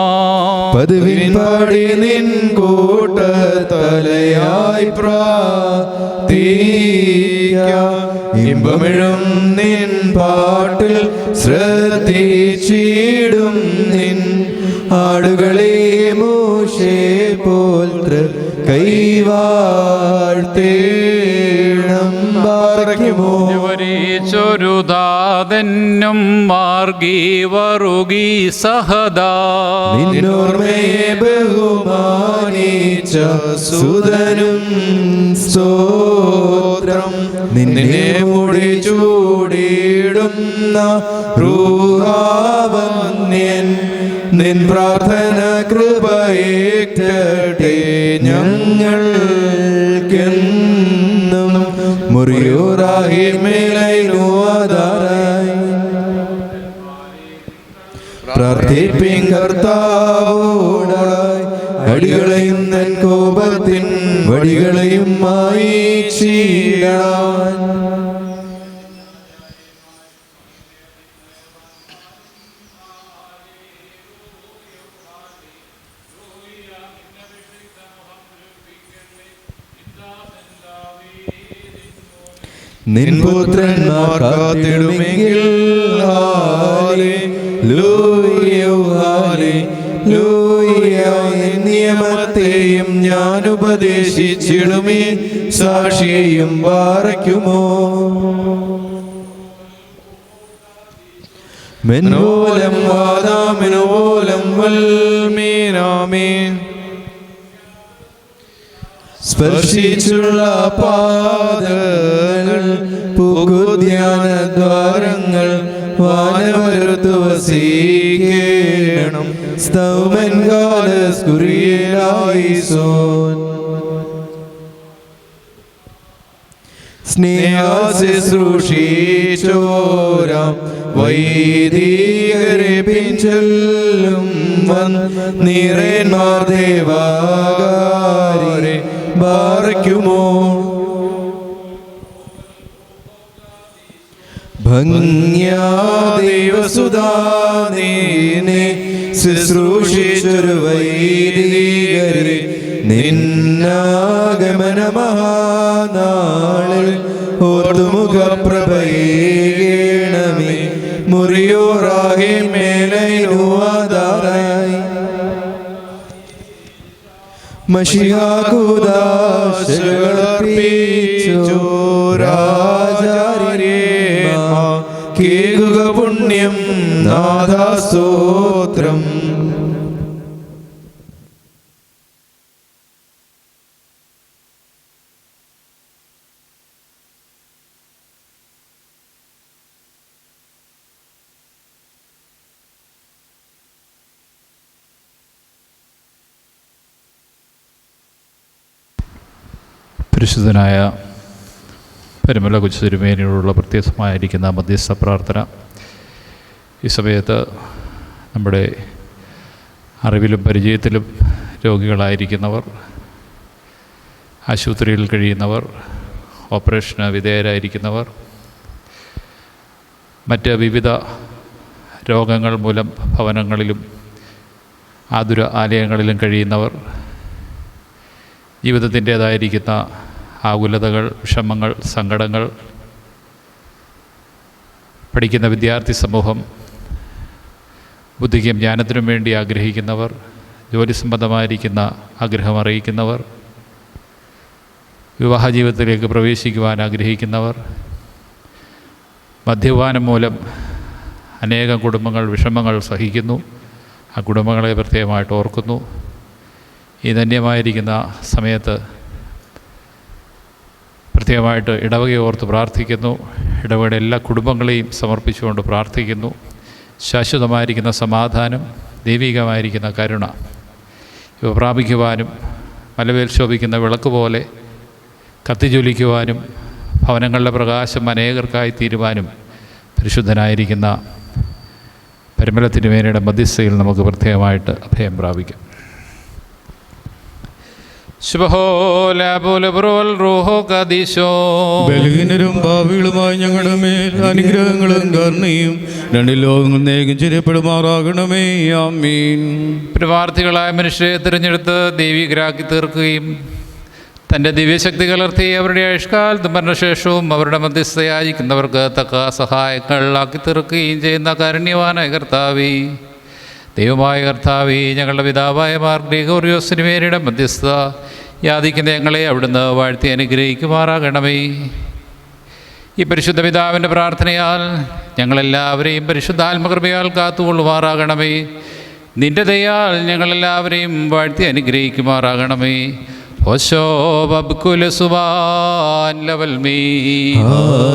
പദവിൻ പാടി നിൻ കൂട്ടത്തലയായി ഇമ്പമിഴും നിൻ പാട്ടിൽ ശ്രദ്ധിച്ചിടും നിൻ ആടുകളെ മോശേ പോൽ കൈവാഴ്ത്തേണം പാർക്കുമോ. ചൊരുതാതെന്നും മാർഗി വറുകി സഹദാ നിന്നോർമ്മയെ ബഹുമാനിച്ച സുതനും സ്തോത്രം നിന്നെ മുടി ചൂടിടുന്ന റൂഹാവന്യൻ നിൻ പ്രാർത്ഥന കൃപയേറ്റട്ടെ ഞങ്ങൾക്കെന്നും മുറിയോറായി മേലയിലുവാതാറായി പ്രാർത്ഥിപ്പിൻ കർത്താവോടായി അടികളെയും തൻ കോപത്തിൻ വടികളെയും മായിച്ചിടാൻ. നിൻ പുത്രന്മാർ കാത്തിടുമെങ്കിൽ നിയമത്തെയും ഞാൻ ഉപദേശിച്ചിടുമേ സാക്ഷിയെയും പാറയ്ക്കുമോ. മെൻപോലം വാദാമിനുപോലം വൽമീനാമീൻ. സ്പർശിച്ചുള്ള പാദങ്ങൾ പുകുധ്യാനദ്വാരങ്ങൾ വാനവരുത്തു വസീകേണം സ്തൗമൻ കാലസ്കുറിയേലായിസോൻ. സ്നേഹാശുശ്രൂഷിച്ചോരാം വൈദികരെ പിഞ്ചൊല്ലും വന്നീറേന്മാർ ദേവാകാരെ ബാറയ്ക്കുമോ. ഭംഗ്യാ ദൈവസുധാനീനെ ശുശ്രൂഷിച്ചൊരു വൈദികരെ നിന്നാഗമന മഹാനാളിൽ ഓർത്തുമുഖപ്രഭയേണമേ. മുറിയോറാകെ മേലൈനുവാദാറായി മഷിഹാകുദാശകളർപ്പിച്ചോരാചാര്യന്മാ കേകുക പുണ്യം നാദാസ്തോത്രം. പരിശുദ്ധനായ പരിമല കൊച്ചു തിരുമേനിയോടുള്ള പ്രത്യേകമായിരിക്കുന്ന മധ്യസ്ഥ പ്രാർത്ഥന ഈ സമയത്ത് നമ്മുടെ അറിവിലും പരിചയത്തിലും രോഗികളായിരിക്കുന്നവർ, ആശുപത്രിയിൽ കഴിയുന്നവർ, ഓപ്പറേഷന് വിധേയരായിരിക്കുന്നവർ, മറ്റ് വിവിധ രോഗങ്ങൾ മൂലം ഭവനങ്ങളിലും ആതുര ആലയങ്ങളിലും കഴിയുന്നവർ, ജീവിതത്തിൻ്റേതായിരിക്കുന്ന ആകുലതകൾ, വിഷമങ്ങൾ, സങ്കടങ്ങൾ, പഠിക്കുന്ന വിദ്യാർത്ഥി സമൂഹം, ബുദ്ധിക്കും ജ്ഞാനത്തിനും വേണ്ടി ആഗ്രഹിക്കുന്നവർ, ജോലി സംബന്ധമായിരിക്കുന്ന ആഗ്രഹം അറിയിക്കുന്നവർ, വിവാഹ ജീവിതത്തിലേക്ക് പ്രവേശിക്കുവാൻ ആഗ്രഹിക്കുന്നവർ, മദ്യപാനം മൂലം അനേകം കുടുംബങ്ങൾ വിഷമങ്ങൾ സഹിക്കുന്നു. ആ കുടുംബങ്ങളെ പ്രത്യേകമായിട്ട് ഓർക്കുന്നു. ഈ ധന്യമായിരിക്കുന്ന സമയത്ത് പ്രത്യേകമായിട്ട് ഇടവകയെ ഓർത്ത് പ്രാർത്ഥിക്കുന്നു. ഇടവകയുടെ എല്ലാ കുടുംബങ്ങളെയും സമർപ്പിച്ചുകൊണ്ട് പ്രാർത്ഥിക്കുന്നു. ശാശ്വതമായിരിക്കുന്ന സമാധാനം, ദൈവികമായിരിക്കുന്ന കരുണ ഇവ പ്രാപിക്കുവാനും മലവേൽ ശോഭിക്കുന്ന വിളക്ക് പോലെ കത്തിജ്വലിക്കുവാനും ഭവനങ്ങളുടെ പ്രകാശം അനേകർക്കായി തീരുവാനും പരിശുദ്ധനായിരിക്കുന്ന പരിമല തിരുമേനിയുടെ മധ്യസ്ഥയിൽ നമുക്ക് പ്രത്യേകമായിട്ട് അഭയം പ്രാപിക്കാം. ബലഹീനരും പാപികളുമായി ഞങ്ങളുടെ മേൽ അനുഗ്രഹങ്ങളും കരുണയും രണ്ട് ലോകങ്ങൾ നേകം ചിരപ്പെടുമാറാകണമേ. ആമീൻ. പ്രാർത്ഥികളായ മനുഷ്യരെ തിരഞ്ഞെടുത്ത് ദൈവികരാക്കി തീർക്കുകയും തൻ്റെ ദിവ്യശക്തി കലർത്തി അവരുടെ ആയുഷ്കാലത്തും മരണശേഷവും അവരുടെ മധ്യസ്ഥ യാചിക്കുന്നവർക്ക് തക്ക സഹായങ്ങളാക്കി തീർക്കുകയും ചെയ്യുന്ന കാരുണ്യവാനായ കർത്താവേ, ദൈവമായ കർത്താവേ, ഞങ്ങളുടെ പിതാവായ മാർ ഗ്രിഗോറിയോസ് തിരുമേനിയുടെ മധ്യസ്ഥ യാചിക്കുന്ന ഞങ്ങളെ അവിടുന്ന് വാഴ്ത്തി അനുഗ്രഹിക്കുമാറാകണമേ. ഈ പരിശുദ്ധ പിതാവിൻ്റെ പ്രാർത്ഥനയാൽ ഞങ്ങളെല്ലാവരെയും പരിശുദ്ധാത്മകൃപയാൽ കാത്തുകൊള്ളുമാറാകണമേ. നിന്റെ ദയാൽ ഞങ്ങളെല്ലാവരെയും വാഴ്ത്തി അനുഗ്രഹിക്കുമാറാകണമേ. ഓശോ ബബ്കുല സുബാൻ level me.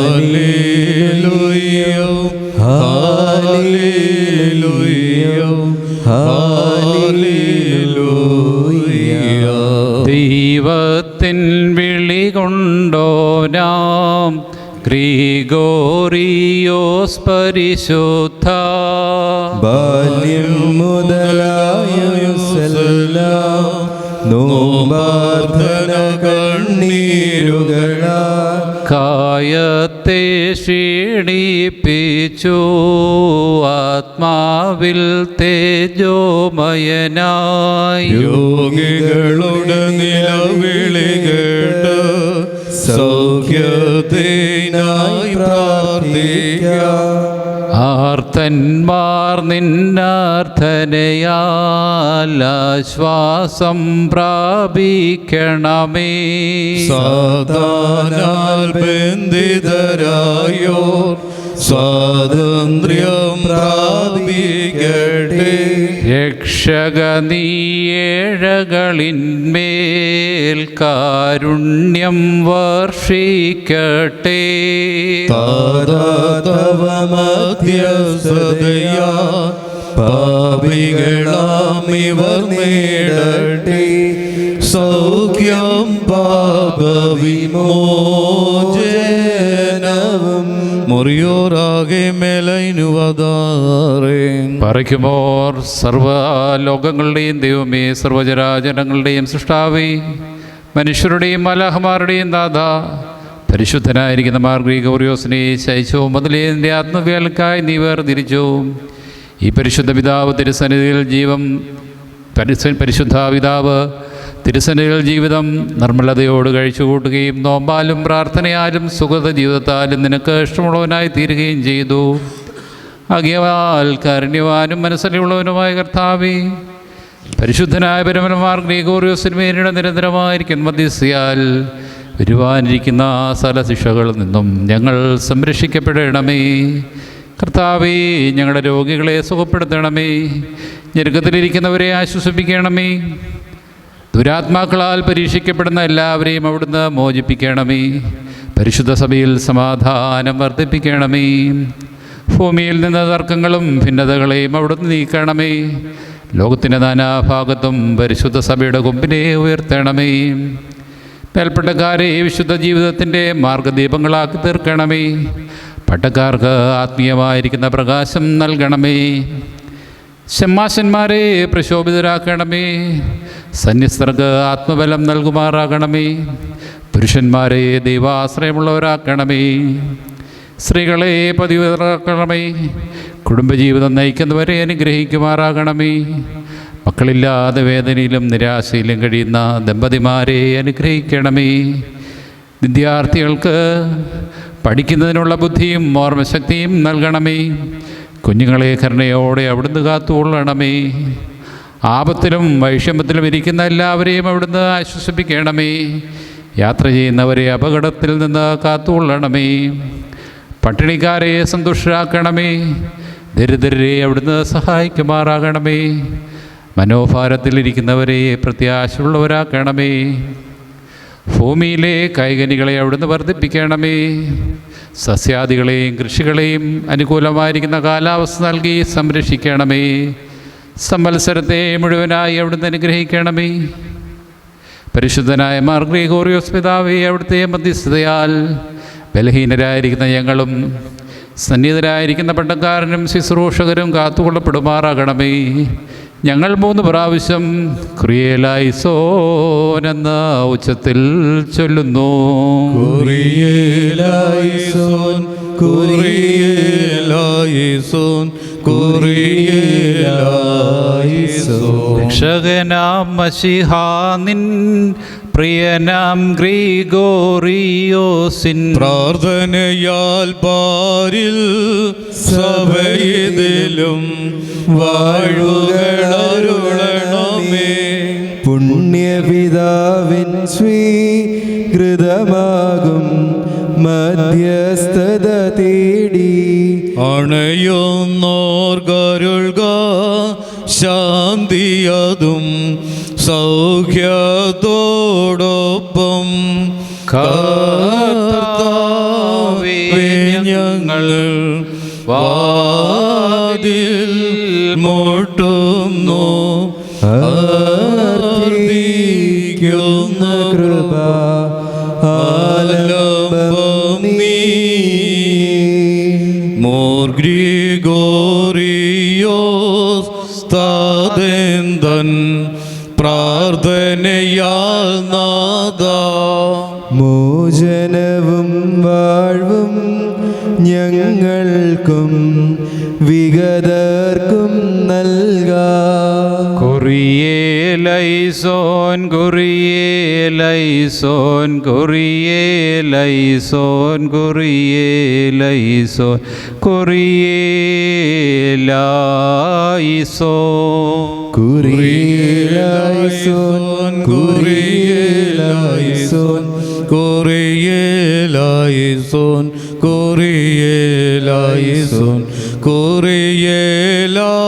Hallelujah hallelujah hallelujah. ദൈവത്തിൻ വിളി കൊണ്ടോനാം ഗ്രിഗോറിയോസ് പരിശുദ്ധ ബാല്യം മുതലായുസെല്ലാം നോമ്പാർദ്ധന കണ്ണീരുകളാ കായത്തെ ക്ഷീണിപ്പിച്ചു ആത്മാവിൽ തേജോമയനായി രോഗികളുടെ നിലവിളി കേട്ട് സൗഖ്യത്തിനായി പ്രാർത്ഥിക്കാം. ആർത്തന്മാർ നിന്നാർത്ഥനയാൽ ആശ്വാസം പ്രാപിക്കണമേ. സാതാനാൽ ബന്ധിതരായോ സ്വാതന്ത്ര്യം രക്ഷക നീഴകളിന്മേൽ കാരുണ്യം വർഷിക്കട്ടെ. തവ മധ്യസ്ഥതയാ പാപികളാം ഇവർ നേടട്ടെ സൗഖ്യം പാപവിമോചനവും മുറിയോറാകെ മേലൈനുവതാറേ. പറയ്ക്കുമോർ സർവ്വലോകങ്ങളുടെയും ദൈവമേ, സർവ്വചരാചരങ്ങളുടെയും സൃഷ്ടാവേ, മനുഷ്യരുടെയും മലാഹമാരുടെയും നാഥ, പരിശുദ്ധനായിരിക്കുന്ന മാർ ഗ്രിഗോറിയോസിനെ ശയിച്ചോ മുതലേ നിന്റെ ആത്മവേൽക്കായി നീ വേർതിരിച്ചു. ഈ പരിശുദ്ധ പിതാവ് തിരുസന്നിധിയിൽ പരിശുദ്ധ പിതാവ് തിരുസന്നിധിയിൽ ജീവിതം നിർമ്മലതയോട് കഴിച്ചു കൂട്ടുകയും നോമ്പാലും പ്രാർത്ഥനയാലും സുഖത ജീവിതത്താലും നിനക്ക് ഇഷ്ടമുള്ളവനായി തീരുകയും ചെയ്തു. ആകയാൽ കാരുണ്യവാനും മനസ്സിലുള്ളവനുമായ കർത്താവേ, പരിശുദ്ധനായ പരമന്മാർ ഗ്രിഗോറിയോസിന്മേരുടെ നിരന്തരമായിരിക്കുന്ന മധ്യസ്ഥയാൽ വരുവാനിരിക്കുന്ന സകല ശിക്ഷകളിൽ നിന്നും ഞങ്ങൾ സംരക്ഷിക്കപ്പെടണമേ. കർത്താവേ, ഞങ്ങളുടെ രോഗികളെ സുഖപ്പെടുത്തണമേ. ഞെരുക്കത്തിലിരിക്കുന്നവരെ ആശ്വസിപ്പിക്കണമേ. ദുരാത്മാക്കളാൽ പരീക്ഷിക്കപ്പെടുന്ന എല്ലാവരെയും അവിടുന്ന് മോചിപ്പിക്കണമേ. പരിശുദ്ധ സഭയിൽ സമാധാനം വർദ്ധിപ്പിക്കണമേ. ഭൂമിയിൽ നിന്ന് തർക്കങ്ങളും ഭിന്നതകളെയും അവിടുന്ന് നീക്കണമേ. ലോകത്തിൻ്റെ നാനാഭാഗത്തും പരിശുദ്ധ സഭയുടെ കൊമ്പിനെ ഉയർത്തണമേ. മേൽപ്പട്ടക്കാരെ വിശുദ്ധ ജീവിതത്തിൻ്റെ മാർഗദീപങ്ങളാക്കി തീർക്കണമേ. പട്ടക്കാർക്ക് ആത്മീയമായിരിക്കുന്ന പ്രകാശം നൽകണമേ. ഷമ്മാശന്മാരെ പ്രശോഭിതരാക്കണമേ. സന്യസ്തർക്ക് ആത്മബലം നൽകുമാറാകണമേ. പുരുഷന്മാരെ ദൈവാശ്രയമുള്ളവരാക്കണമേ. സ്ത്രീകളെ പതിവരാക്കണമേ. കുടുംബജീവിതം നയിക്കുന്നവരെ അനുഗ്രഹിക്കുമാറാകണമേ. മക്കളില്ലാതെ വേദനയിലും നിരാശയിലും കഴിയുന്ന ദമ്പതിമാരെ അനുഗ്രഹിക്കണമേ. വിദ്യാർത്ഥികൾക്ക് പഠിക്കുന്നതിനുള്ള ബുദ്ധിയും ഓർമ്മശക്തിയും നൽകണമേ. കുഞ്ഞുങ്ങളെ കരുണയോടെ അവിടുന്ന് കാത്തുകൊള്ളണമേ. ആപത്തിലും വൈഷമ്യത്തിലും ഇരിക്കുന്ന എല്ലാവരെയും അവിടുന്ന് ആശ്വസിപ്പിക്കണമേ. യാത്ര ചെയ്യുന്നവരെ അപകടത്തിൽ നിന്ന് കാത്തുകൊള്ളണമേ. പട്ടിണിക്കാരെ സന്തുഷ്ടരാക്കണമേ. ദരിദ്രരെ അവിടുന്ന് സഹായിക്കുമാറാകണമേ. മനോഭാരത്തിലിരിക്കുന്നവരെ പ്രത്യാശയുള്ളവരാക്കണമേ. ഭൂമിയിലെ കായികനികളെ അവിടുന്ന് വർദ്ധിപ്പിക്കണമേ. സസ്യാദികളെയും കൃഷികളെയും അനുകൂലമായിരിക്കുന്ന കാലാവസ്ഥ നൽകി സംരക്ഷിക്കണമേ. സംവത്സരത്തെ മുഴുവനായി അവിടുന്ന് അനുഗ്രഹിക്കണമേ. പരിശുദ്ധനായ മാർ ഗ്രിഗോറിയോസ് പിതാവേ, അവിടുത്തെ മധ്യസ്ഥതയാൽ ബലഹീനരായിരിക്കുന്ന ഞങ്ങളും സന്നിഹിതരായിരിക്കുന്ന പട്ടക്കാരനും ശുശ്രൂഷകരും കാത്തുകൊള്ളപ്പെടുമാറാകണമേ. ഞങ്ങൾ 3 പ്രാവശ്യം ക്രിയേലായിസോൻ എന്ന ഉച്ചത്തിൽ ചൊല്ലുന്നു. കുറിയേലായിസോൻ, കുറിയേലായിസോൻ, കുറിയേലായിസോൻ. രക്ഷകനാം മശിഹാ നിൻ പ്രിയനാം ഗ്രിഗോറിയോസിൻ പ്രാർത്ഥനയാൽ പാരിൽ സഭയിലും വാഴുകളരുളണമേ. പുണ്യപിതാവിൻ സ്വീകൃതമാകും മധ്യസ്ഥത തേടി അണയുന്നോർഗരുൾക ശാന്തിയതും സൗഖ്യത്തോടൊപ്പം. കർത്താവേ, ഞങ്ങൾ വാതിൽ മുട്ടുന്നു, അർപ്പിക്കുന്ന കൃപ ആലംബം നീ. മോർ ഗ്രിഗോറിയോസ് താതൻ പ്രാർത്ഥനയാൽ നാദാ മോചനവും വാഴ്വും ഞങ്ങൾക്കും വിഗതർക്കും നൽകാ. കുറിയേലൈസോൻ, കുറിയേലൈസോൻ, കുറിയേലൈസോൻ, കുറിയേലൈസോൻ, കുറിയേലൈസോൻ. കുറിയേലൈസോൻ, കുറിയേലൈസോൻ, കുറിയേലൈസോൻ, കുറിയേലൈസോൻ, കുറിയേലൈസോൻ.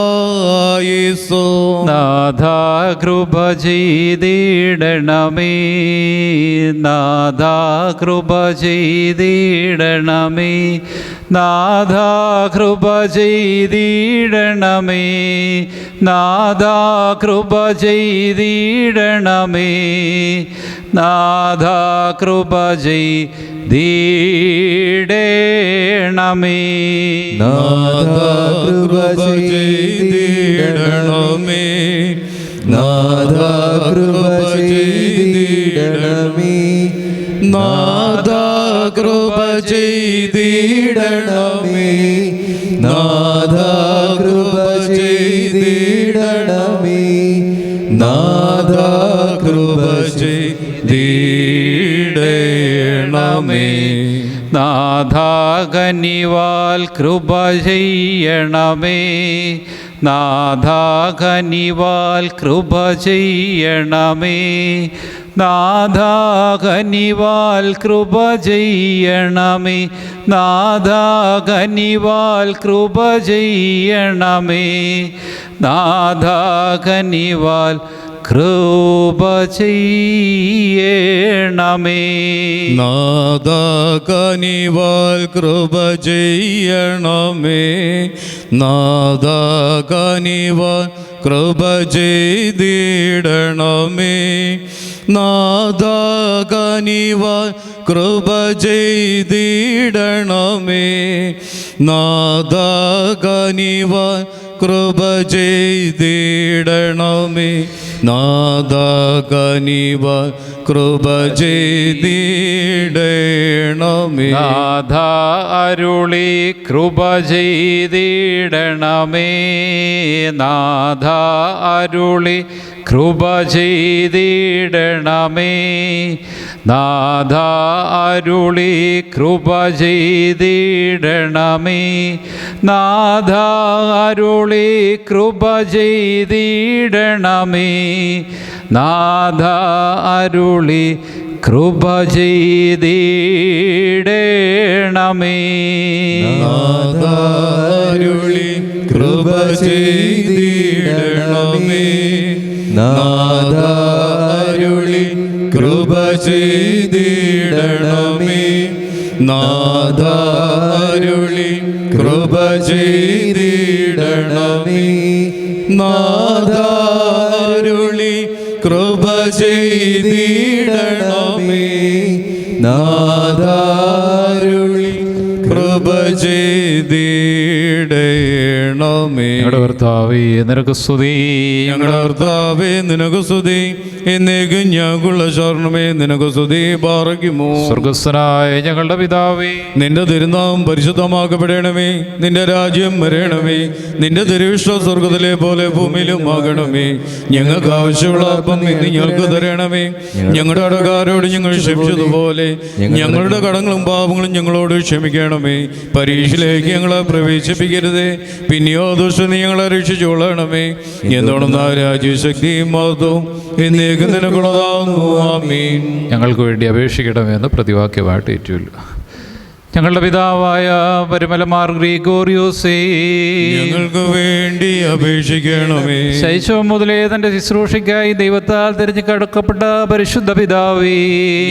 നാഥ കൃപ ചെയ്തിടണമേ, നാഥ കൃപ ചെയ്തിടണമേ, നാഥ കൃപ ചെയ്തിടണമേ, നാഥ കൃപ ചെയ്തിടണമേ, നാഥ കൃപ ചെയ്തിടണമേ, നാഥ കൃപ ചെയ്തിടണമേ, നാഥ കൃപ ചെയ്തിടണമേ, നാഥ കൃപ ചെയ്തിടണമേ, നാഥ കൃപ ചെയ്തിടണമേ, നാഥ കൃപ ചെയ്തിടണമേ, നാഥ കനിവാൽ കൃപ ചെയ്യണമേ, നാഥ കനിവാൽ കൃപ ചെയ്യണമേ, നാഥ കനിവാൽ കൃപ ചെയ്യണമേ, നാഥ കനിവാൽ കൃപ ചെയ്യണമേ, നാഥ കനിവാൽ കൃപ ചെയ്യണമേ, നാഥ കനിവാൽ കൃപ ചെയ്യണമേ, നാഥ കനിവാൽ കൃപ ചെയ്തിടണമേ, നാഥ കനിവാൽ കൃപ ചെയ്തിടണമേ, നാഥ കനിവാൽ കൃപ ചെയ്തിടണമേ, നാഥ കനിവാൽ കൃപ ചെയ്തിടണമേ, നാഥ അരുളി കൃപ ചെയ്തിടണമേ, നാഥ അരുളി കൃപ ചെയ്തിടണമേ, നാഥ അരുളി കൃപ ചെയ്തിടണമേ, നാഥ അരുളി കൃപ ചെയ്തിടണമേ, നാഥ അരുളി കൃപ ചെയ്തിടണമേ, നാഥ അരുളി കൃപ ചെയ്തിടണമേ, നാഥ അരുളി കൃപ ചെയ്തിടണമേ, നാഥ അരുളി കൃപ ചെയ്തിടണമേ, നാഥ അരുളി കൃപ ചെയ്തിടണമേ, നാഥ അരുളി കൃപ ചെയ്തിടണമേ. ഞങ്ങളുടെ കർത്താവേ നിനക്ക് സ്തുതി, ഞങ്ങളുടെ കർത്താവേ നിനക്ക് സ്തുതി, എന്നേക്കും ഞങ്ങൾക്കുള്ള ശരണമേ നിനക്ക് സ്തുതി. പാറയ്ക്കുമോ സ്വർഗസ്ഥനായ ഞങ്ങളുടെ പിതാവേ, നിന്റെ തിരുനാമം പരിശുദ്ധമാക്കപ്പെടണമേ, നിന്റെ രാജ്യം വരണമേ, നിന്റെ തിരുവിഷ്ടം സ്വർഗത്തിലെ പോലെ ഭൂമിയിലും ആകണമേ. ഞങ്ങൾക്ക് ആവശ്യമുള്ള അപ്പം ഇന്ന് ഞങ്ങൾക്ക് തരണമേ, ഞങ്ങളുടെ കടക്കാരോട് ഞങ്ങൾ ക്ഷമിച്ചതുപോലെ ഞങ്ങളുടെ കടങ്ങളും പാപങ്ങളും ഞങ്ങളോട് ക്ഷമിക്കണമേ. പരീക്ഷയിലേക്ക് ഞങ്ങളെ പ്രവേശിപ്പിക്കരുതേ, പിന്നെയോ ദുഷ്ടനെ ഞങ്ങളെ രക്ഷിച്ചുകൊള്ളണമേ. എന്നോടുന്ന രാജ്യശക്തിയും മഹത്വവും എന്നേക്കും നിനക്കുള്ളതാകുന്നു. ആമീൻ. ഞങ്ങൾക്ക് വേണ്ടി അപേക്ഷിക്കണമെന്ന് പ്രതിവാക്യമായിട്ട് ഏറ്റുമില്ല. ഞങ്ങളുടെ പിതാവായ പരിമലമാർ ഗ്രിഗോറിയോസേ, ഞങ്ങൾക്ക് വേണ്ടി അപേക്ഷിക്കണമേ. ശൈശവം മുതലേ തന്റെ ശുശ്രൂഷയ്ക്കായി ദൈവത്താൽ തിരഞ്ഞെടുക്കപ്പെട്ട പരിശുദ്ധ പിതാവേ,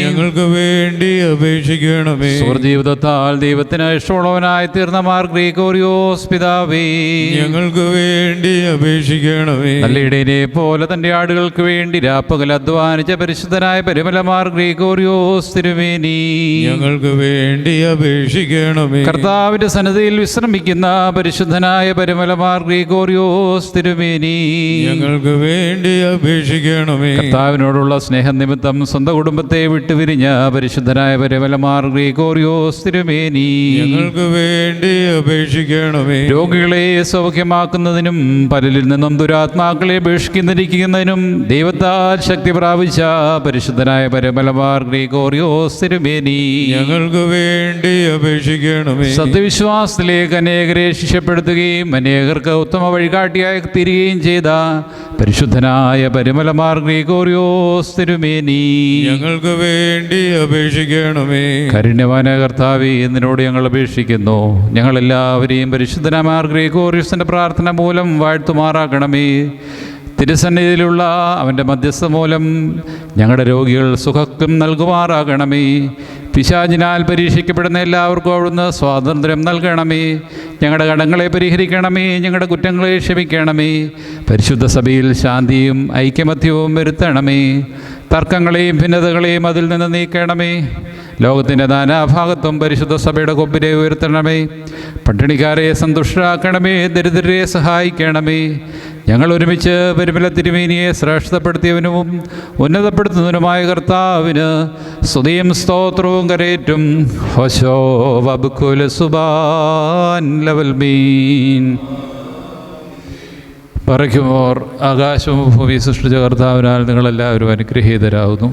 ഞങ്ങൾക്ക് വേണ്ടി അപേക്ഷിക്കണമേ. സുഹൃജീവിതത്താൽ ദൈവത്തിന് ഇഷ്ടമുള്ളവനായി തീർന്ന മാർ ഗ്രിഗോറിയോസ് പിതാവേ, ഞങ്ങൾക്ക് വേണ്ടി അപേക്ഷിക്കണമേ. നല്ല ഇടയനെ പോലെ തന്റെ ആടുകൾക്ക് വേണ്ടി രാപ്പകൽ അധ്വാനിച്ച പരിശുദ്ധനായ പരിമലമാർ ഗ്രിഗോറിയോസ് തിരുമേനി, ഞങ്ങൾക്ക് വേണ്ടി അപേക്ഷിക്കണമേ. കർത്താവിന്റെ സന്നിധിയിൽ വിശ്രമിക്കുന്ന പരിശുദ്ധനായ പരിമലമാർ ഗ്രിഗോറിയോസ് തിരുമേനി, ഞങ്ങൾക്ക് വേണ്ടി അപേക്ഷിക്കണമേ. കർത്താവിനോടുള്ള സ്നേഹനിമിത്തം സ്വന്തം കുടുംബത്തെ വിട്ടുപിരിഞ്ഞ പരിശുദ്ധനായ പരിമലമാർ ഗ്രിഗോറിയോസ് തിരുമേനി, ഞങ്ങൾക്ക് വേണ്ടി അപേക്ഷിക്കണമേ. രോഗികളെ സൗഖ്യമാക്കുന്നതിനും പലരിൽ നിന്നും ദുരാത്മാക്കളെ ബഹിഷ്കരിക്കുന്നതിനും ദൈവത്താൽ ശക്തി പ്രാപിച്ച പരിശുദ്ധനായ പരിമലമാർ ഗ്രിഗോറിയോസ് തിരുമേനി, ഞങ്ങൾക്ക് വേണ്ടി അപേക്ഷിക്കണമേ. സത്യവിശ്വാസത്തിലേക്ക് അനേകരെ ശിക്ഷപ്പെടുത്തുകയും അനേകർക്ക് ഉത്തമ വഴികാട്ടിയായി തീരുകയും ചെയ്ത പരിശുദ്ധനായ പരിമലമാർ ഗ്രിഗോറിയോസ് തിരുമേനി, ഞങ്ങൾക്ക് വേണ്ടി അപേക്ഷിക്കണമേ. കാരുണ്യവാനായ കർത്താവേ, നിന്നോട് ഞങ്ങൾ അപേക്ഷിക്കുന്നു. ഞങ്ങളെല്ലാവരെയും പരിശുദ്ധനായ മാർ ഗ്രിഗോറിയോസിന്റെ പ്രാർത്ഥന മൂലം വാഴ്ത്തുമാറാക്കണമേ. തിരുസന്നിധിയിലുള്ള അവൻ്റെ മധ്യസ്ഥ മൂലം ഞങ്ങളുടെ രോഗികൾ സുഖം നൽകുമാറാകണമേ. പിശാചിനാൽ പരീക്ഷിക്കപ്പെടുന്ന എല്ലാവർക്കും അവിടുന്ന് സ്വാതന്ത്ര്യം നൽകണമേ. ഞങ്ങളുടെ കടങ്ങളെ പരിഹരിക്കണമേ, ഞങ്ങളുടെ കുറ്റങ്ങളെ ക്ഷമിക്കണമേ. പരിശുദ്ധ സഭയിൽ ശാന്തിയും ഐക്യമത്യവും വരുത്തണമേ. തർക്കങ്ങളെയും ഭിന്നതകളെയും അതിൽ നിന്ന് നീക്കണമേ. ലോകത്തിൻ്റെ നാനാഭാഗത്തും പരിശുദ്ധ സഭയുടെ കൊമ്പിനെ ഉയർത്തണമേ. പട്ടിണിക്കാരെ സന്തുഷ്ടരാക്കണമേ, ദരിദ്രരെ സഹായിക്കണമേ. ഞങ്ങൾ ഒരുമിച്ച് പരിമല തിരുമേനിയെ ശ്രേഷ്ഠപ്പെടുത്തിയവനും ഉന്നതപ്പെടുത്തുന്നതിനുമായ കർത്താവിന് സ്തുതിയും സ്തോത്രവും കരേറ്റും. ഹോശോ വബ്കുൽ സുബാൻ ലവൽ മീൻ. പറയ്ക്കുമോർ ആകാശവും ഭൂമി സൃഷ്ടിച്ച കർത്താവിനാൽ നിങ്ങളെല്ലാവരും അനുഗ്രഹീതരാകുന്നു.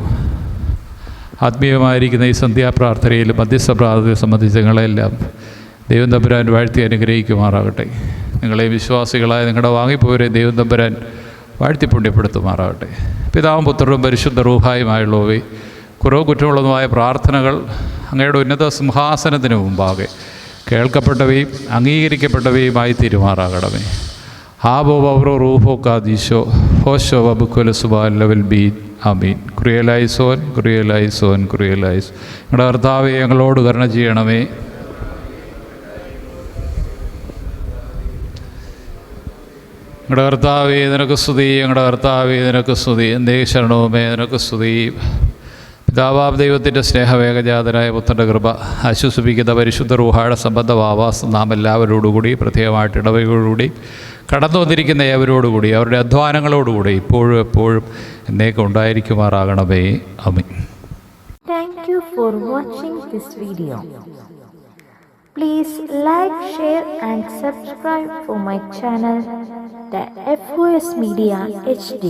ആത്മീയമായിരിക്കുന്ന ഈ സന്ധ്യാപ്രാർത്ഥനയിൽ മധ്യസ്ഥ പ്രാർത്ഥനയെ സംബന്ധിച്ച് നിങ്ങളെല്ലാം ദൈവം തമ്പുരാൻ വാഴ്ത്തി അനുഗ്രഹിക്കുമാറാകട്ടെ. നിങ്ങളെ വിശ്വാസികളായ നിങ്ങളുടെ വാങ്ങിപ്പോരെ ദൈവം തമ്പുരാൻ വാഴ്ത്തി പുണ്യപ്പെടുത്തുമാറാകട്ടെ. പിതാവും പുത്രനും പരിശുദ്ധ റൂഹായുമായുള്ളവയെ കുറവ് കുറ്റമുള്ളതുമായ പ്രാർത്ഥനകൾ അങ്ങയുടെ ഉന്നത സിംഹാസനത്തിന് മുമ്പാകെ കേൾക്കപ്പെട്ടവയും അംഗീകരിക്കപ്പെട്ടവയുമായി തീരുമാറാകണമേ. ഹാബോ ബൗറോ റൂഹോ കാദീശോ ഹോശോ വബുക്കുല സുബാൻ ലവൽ ബീൻ ആമീൻ. കുറിയലായിസോൻ കുറിയലായിസോൻ കുറിയലായിസ്. ഞങ്ങളുടെ കർത്താവേ, ഞങ്ങളോട് കരുണ ചെയ്യണമേ. ഞങ്ങളുടെ കർത്താവേ നിനക്ക് സ്തുതി, ഞങ്ങളുടെ കർത്താവേ നിനക്ക് സ്തുതി. എന്തേ ശരണവുമേ നിനക്ക് സ്തുതി. പിതാവാം ദൈവത്തിൻ്റെ സ്നേഹവേഗജാതനായ പുത്രൻ്റെ കൃപ ആശ്വസിപ്പിക്കുന്ന പരിശുദ്ധ റൂഹായുടെ സംബന്ധ ആവാസം നാം എല്ലാവരോടുകൂടി പ്രത്യേകമായിട്ട് ഇടവകളോടുകൂടി കടന്നു വന്നിരിക്കുന്ന ഏവരോടുകൂടി അവരുടെ അധ്വാനങ്ങളോടുകൂടി ഇപ്പോഴും എപ്പോഴും എന്നേക്കും ഉണ്ടായിരിക്കുമാറാകണമേ. ആമീൻ. Thank you for watching this video. Please like, share and subscribe for my channel, the FOS Media HD.